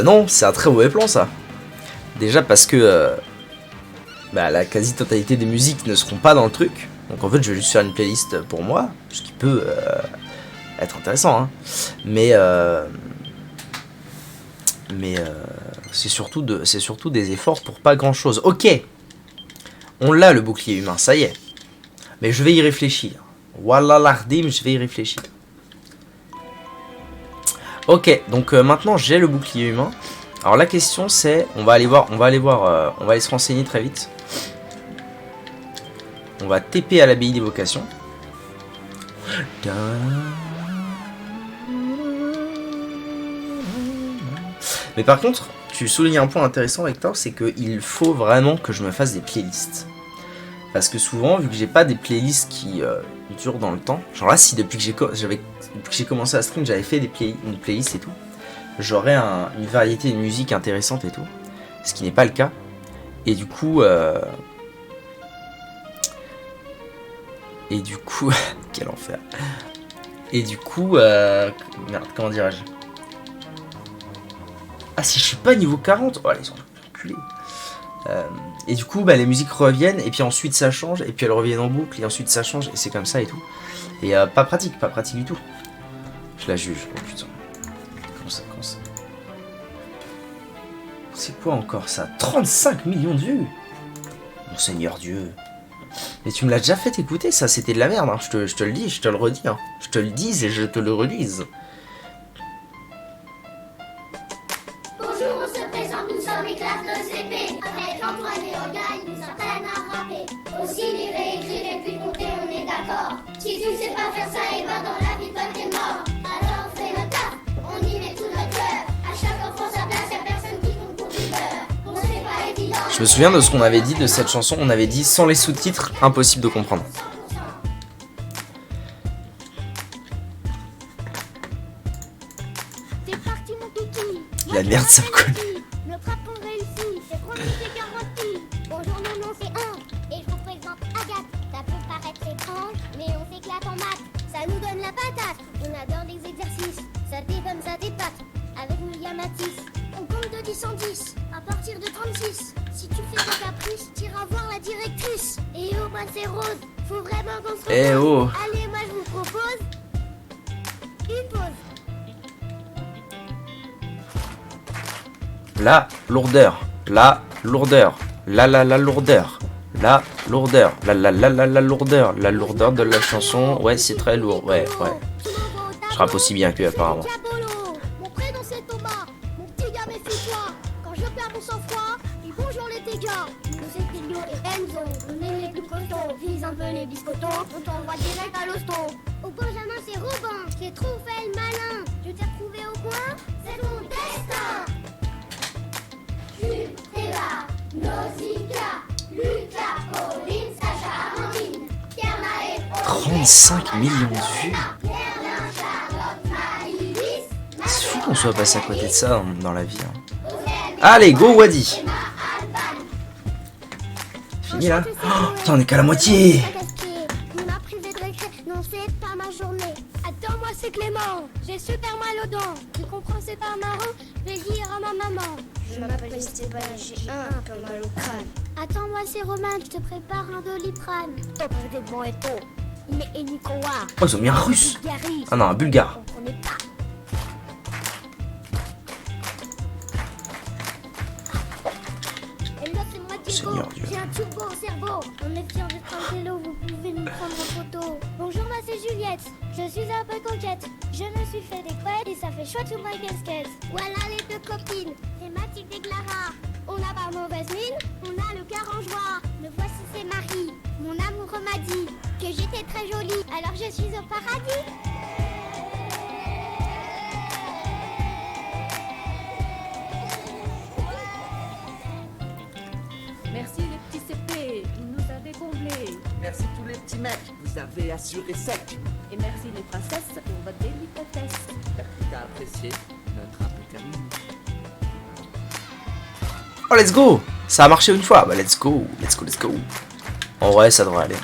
Non, c'est un très mauvais plan ça. Déjà parce que la quasi-totalité des musiques ne seront pas dans le truc. Donc en fait je vais juste faire une playlist pour moi, ce qui peut être intéressant. Hein. Mais c'est surtout des efforts pour pas grand chose. Ok, on l'a le bouclier humain, ça y est. Mais je vais y réfléchir. Wallah l'ardim, je vais y réfléchir. Ok, donc maintenant j'ai le bouclier humain. Alors la question c'est, on va aller se renseigner très vite. On va TP à l'abbaye d'évocation. Mais par contre, tu soulignes un point intéressant, Vector, c'est qu'il faut vraiment que je me fasse des playlists. Parce que souvent, vu que j'ai pas des playlists qui durent dans le temps, genre là, si depuis que j'ai commencé à stream, j'avais fait une playlist et tout, j'aurais une variété de musique intéressante et tout, ce qui n'est pas le cas. Et du coup, quel enfer. Et du coup, merde, comment dirais-je ? Ah, si je suis pas niveau 40, oh, ils sont enculés. Et du coup, les musiques reviennent, et puis ensuite ça change, et puis elles reviennent en boucle, et ensuite ça change, et c'est comme ça et tout. Et pas pratique du tout. Je la juge, oh putain. Comment ça C'est quoi encore ça ? 35 millions de vues ? Mon Seigneur Dieu. Mais tu me l'as déjà fait écouter, ça c'était de la merde, hein. Je te le dis, je te le redis. Hein. Je te le dis et je te le relise. Bonjour, on se présente, nous sommes les classes de CP. Avec Antoine et Olga, ils nous apprennent à rapper. Aussi lire et écrire et puis compter, on est d'accord. Si tu sais pas faire ça, et ben dans la vie, toi t'es mort. Alors on fait le taf, on y met tout notre cœur. À chaque enfant sa place, y'a personne qui compte pour du beurre. Bon, c'est pas évident. Je me souviens de ce qu'on avait dit de cette chanson, on avait dit sans les sous-titres, impossible de comprendre. C'est parti mon kiki. La merde, ça me connaît. Le frappon réussi, c'est promis, c'est garanti. Bonjour, mon nom c'est Ange, et je vous présente Agathe. Ça peut paraître étrange, mais on s'éclate en maths. Ça nous donne la patate, on adore les exercices. Ça dégomme, ça dépate, avec William Matisse. On compte de 10 en 10, à partir de 36. Si tu fais ton caprice, t'iras voir la directrice. Et oh, bah c'est rose, faut vraiment qu'on se repose. Eh oh. Allez, moi je vous propose une pause. La lourdeur, la lourdeur, la lourdeur, la lourdeur, la lourdeur, la lourdeur de la chanson. Ouais, c'est très lourd, ouais. Je rappe aussi bien qu'eux apparemment. Mon prénom c'est Thomas, mon petit gars méfie-toi. Quand je perds mon sang-froid, dis bonjour les dégâts. Nous c'est Théo et Enzo, on est les plus costauds. Vise un peu les biscottons, on t'envoie direct à l'hosto. Au Benjamin c'est Robin, qui trop fait le malin. Je t'ai retrouvé au coin, c'est ton destin. Jules, Théva, Nausicaa, Lucas, Pauline, Sacha, Amandine, Pierre, Maë, 35 millions de vues. C'est fou qu'on soit passé à côté de ça dans la vie. Hein. Allez, go Wadi. Fini là. Oh, putain, on est qu'à la moitié. Il m'a privé de récré, non c'est pas ma journée. Attends-moi c'est Clément, j'ai super mal aux dents. Tu comprends c'est pas marrant, je vais le dire à ma maman. Je m'appelle Esteban, j'ai un peu mal au crâne. Attends-moi c'est Romain, je te prépare un Doliprane. Top des bons et tôt, mais et Nicolas. Oh, ils ont mis un russe. Ah non, un bulgare. On n'est pas. Et là c'est moi Diego, Seigneur Dieu. j'ai un turbo au cerveau. On est fiers d'être un vélo, vous pouvez nous prendre en photo. Bonjour, moi c'est Juliette, je suis un peu coquette. Je me suis fait des couettes et ça fait chouette sur ma casquette. Voilà les deux copines, c'est Mathilde et Clara. On n'a pas mauvaise mine, on a le cœur en joie. Me voici c'est Marie, mon amoureux m'a dit que j'étais très jolie, alors je suis au paradis. Merci les petits CP, vous nous avez comblés. Merci tous les petits mecs, vous avez assuré sec. Et merci les princesses pour votre délicatesse. T'as apprécié notre rap est terminé. Oh, let's go. Ça a marché une fois. Bah, let's go. En vrai, ça devrait aller.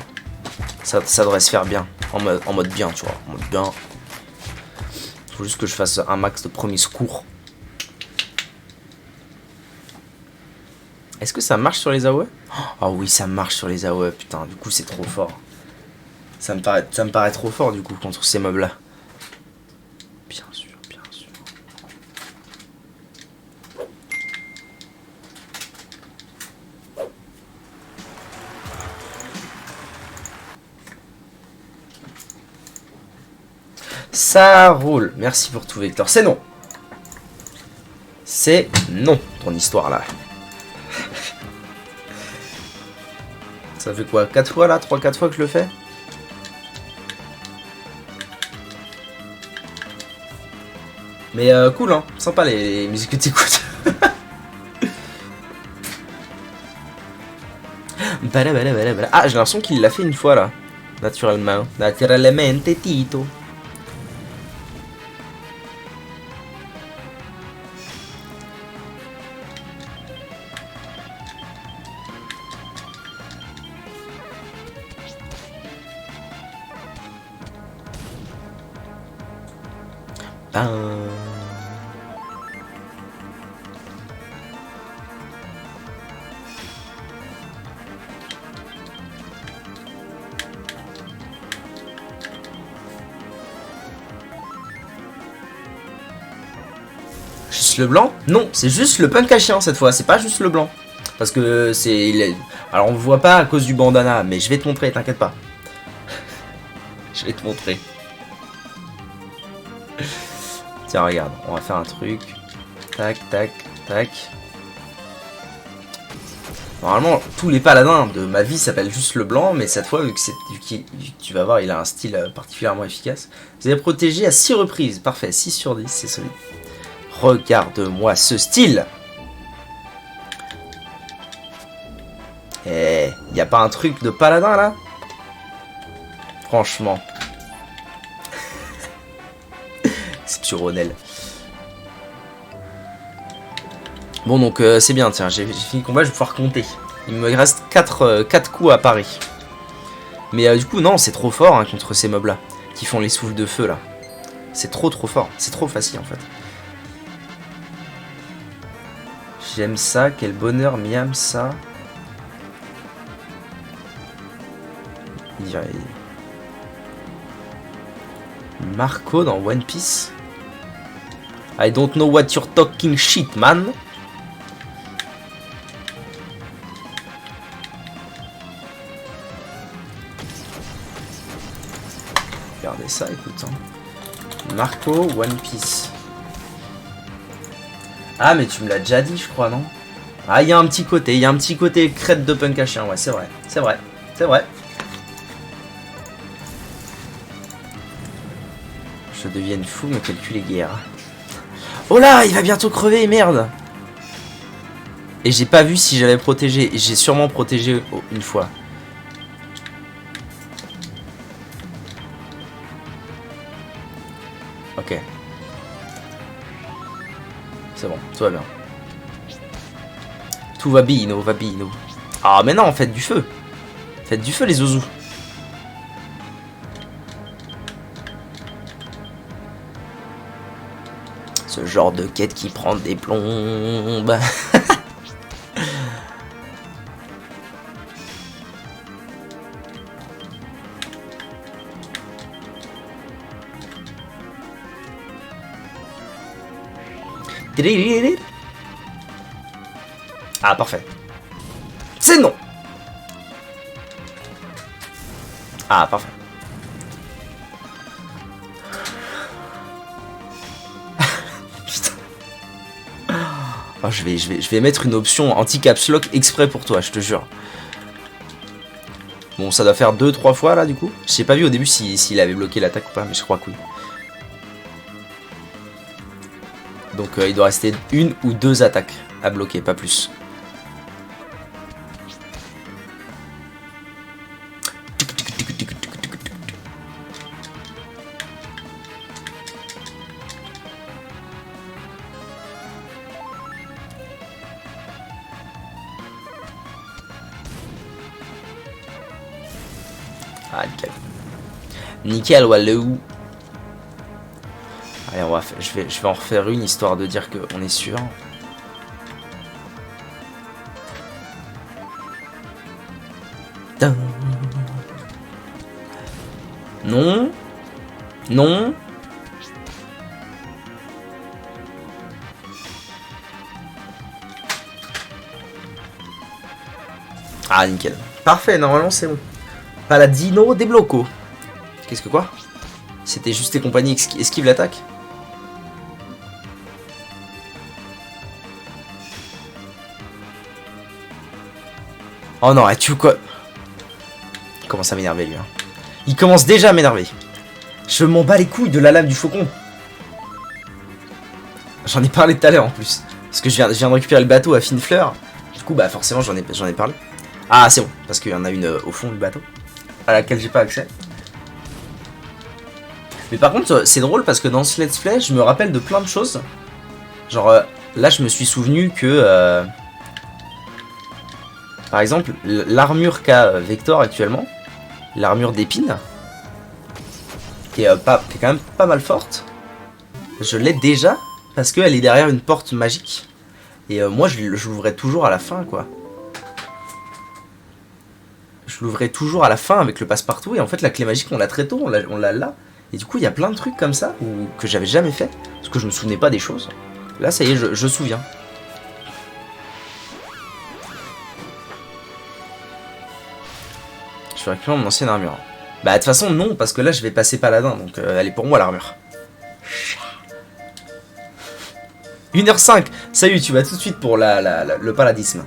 Ça devrait se faire bien. En mode bien, tu vois. En mode bien. Faut juste que je fasse un max de premiers secours. Est-ce que ça marche sur les AOE? Ah oui, ça marche sur les AOE, putain. Du coup, c'est trop fort. Ça me paraît trop fort, du coup, contre ces mobs-là. Bien sûr, bien sûr. Ça roule. Merci pour tout, Vector. C'est non. C'est non, ton histoire, là. Ça fait quoi, 4 fois là, 3-4 fois que je le fais? Mais cool hein, sympa les musiques que t'écoutes. Ah, j'ai l'impression qu'il l'a fait une fois là. Naturellement. Naturalmente Tito. Juste le blanc? Non, c'est juste le punk à chien cette fois, c'est pas juste le blanc. Parce que c'est... Alors on le voit pas à cause du bandana, mais je vais te montrer, t'inquiète pas. Je vais te montrer. Tiens, regarde, on va faire un truc. Tac, tac, tac. Normalement, tous les paladins de ma vie s'appellent juste le blanc, mais cette fois, vu que tu vas voir, il a un style particulièrement efficace. Vous avez protégé à 6 reprises. Parfait, 6 sur 10, c'est solide. Regarde-moi ce style. Eh, y a pas un truc de paladin là? Franchement. Exceptionnel. Bon donc c'est bien, tiens, j'ai fini le combat, je vais pouvoir compter. Il me reste 4 coups à Paris. Mais du coup non, c'est trop fort hein, contre ces mobs là, qui font les souffles de feu là. C'est trop fort, c'est trop facile en fait. J'aime ça, quel bonheur, miam ça. Marco dans One Piece. I don't know what you're talking shit, man. Regardez ça, écoute. Hein. Marco, One Piece. Ah, mais tu me l'as déjà dit, je crois, non? Ah, il y a un petit côté crête de punk à chien, ouais, c'est vrai, c'est vrai, c'est vrai. Je devienne fou, me calcule les guerres. Oh là, il va bientôt crever, merde. Et j'ai pas vu si j'avais protégé. J'ai sûrement protégé une fois. Ok. C'est bon, tout va bien. Tout va bino, va bino. Ah mais non, faites du feu. Faites du feu les ouzous. Ce genre de quête qui prend des plombes. Ah parfait. C'est non. Ah parfait. Oh, je vais mettre une option anti-caps lock exprès pour toi, je te jure. Bon, ça doit faire 2-3 fois là du coup. J'ai pas vu au début s'il avait bloqué l'attaque ou pas, mais je crois que oui. Donc il doit rester 1 ou 2 attaques à bloquer, pas plus. Ah, nickel. Nickel, Walou. Allez, on va faire, je vais en refaire une histoire de dire qu'on est sûr. Non. Non. Ah, nickel. Parfait, normalement c'est bon. Paladino débloco. Qu'est-ce que quoi? C'était juste tes compagnies esquive l'attaque? Oh non, tu quoi? Il commence à m'énerver lui. Hein. Il commence déjà à m'énerver. Je m'en bats les couilles de la lame du faucon. J'en ai parlé tout à l'heure en plus. Parce que je viens de récupérer le bateau à Fine Fleur. Du coup, bah forcément, j'en ai parlé. Ah, c'est bon, parce qu'il y en a une au fond du bateau à laquelle j'ai pas accès. Mais par contre, c'est drôle parce que dans ce let's play, je me rappelle de plein de choses. Genre, là, je me suis souvenu que... par exemple, l'armure qu'a Vector actuellement, l'armure d'épine, qui est quand même pas mal forte, je l'ai déjà parce qu'elle est derrière une porte magique. Et moi, je l'ouvrais toujours à la fin, quoi. Je l'ouvrais toujours à la fin avec le passe-partout. Et en fait, la clé magique, on l'a très tôt, on l'a là. Et du coup, il y a plein de trucs comme ça que j'avais jamais fait. Parce que je me souvenais pas des choses. Là, ça y est, je souviens. peux récupérer mon ancienne armure. Bah de toute façon non, parce que là je vais passer paladin, donc elle est pour moi l'armure. 1h05. Salut, tu vas tout de suite pour le paladisme.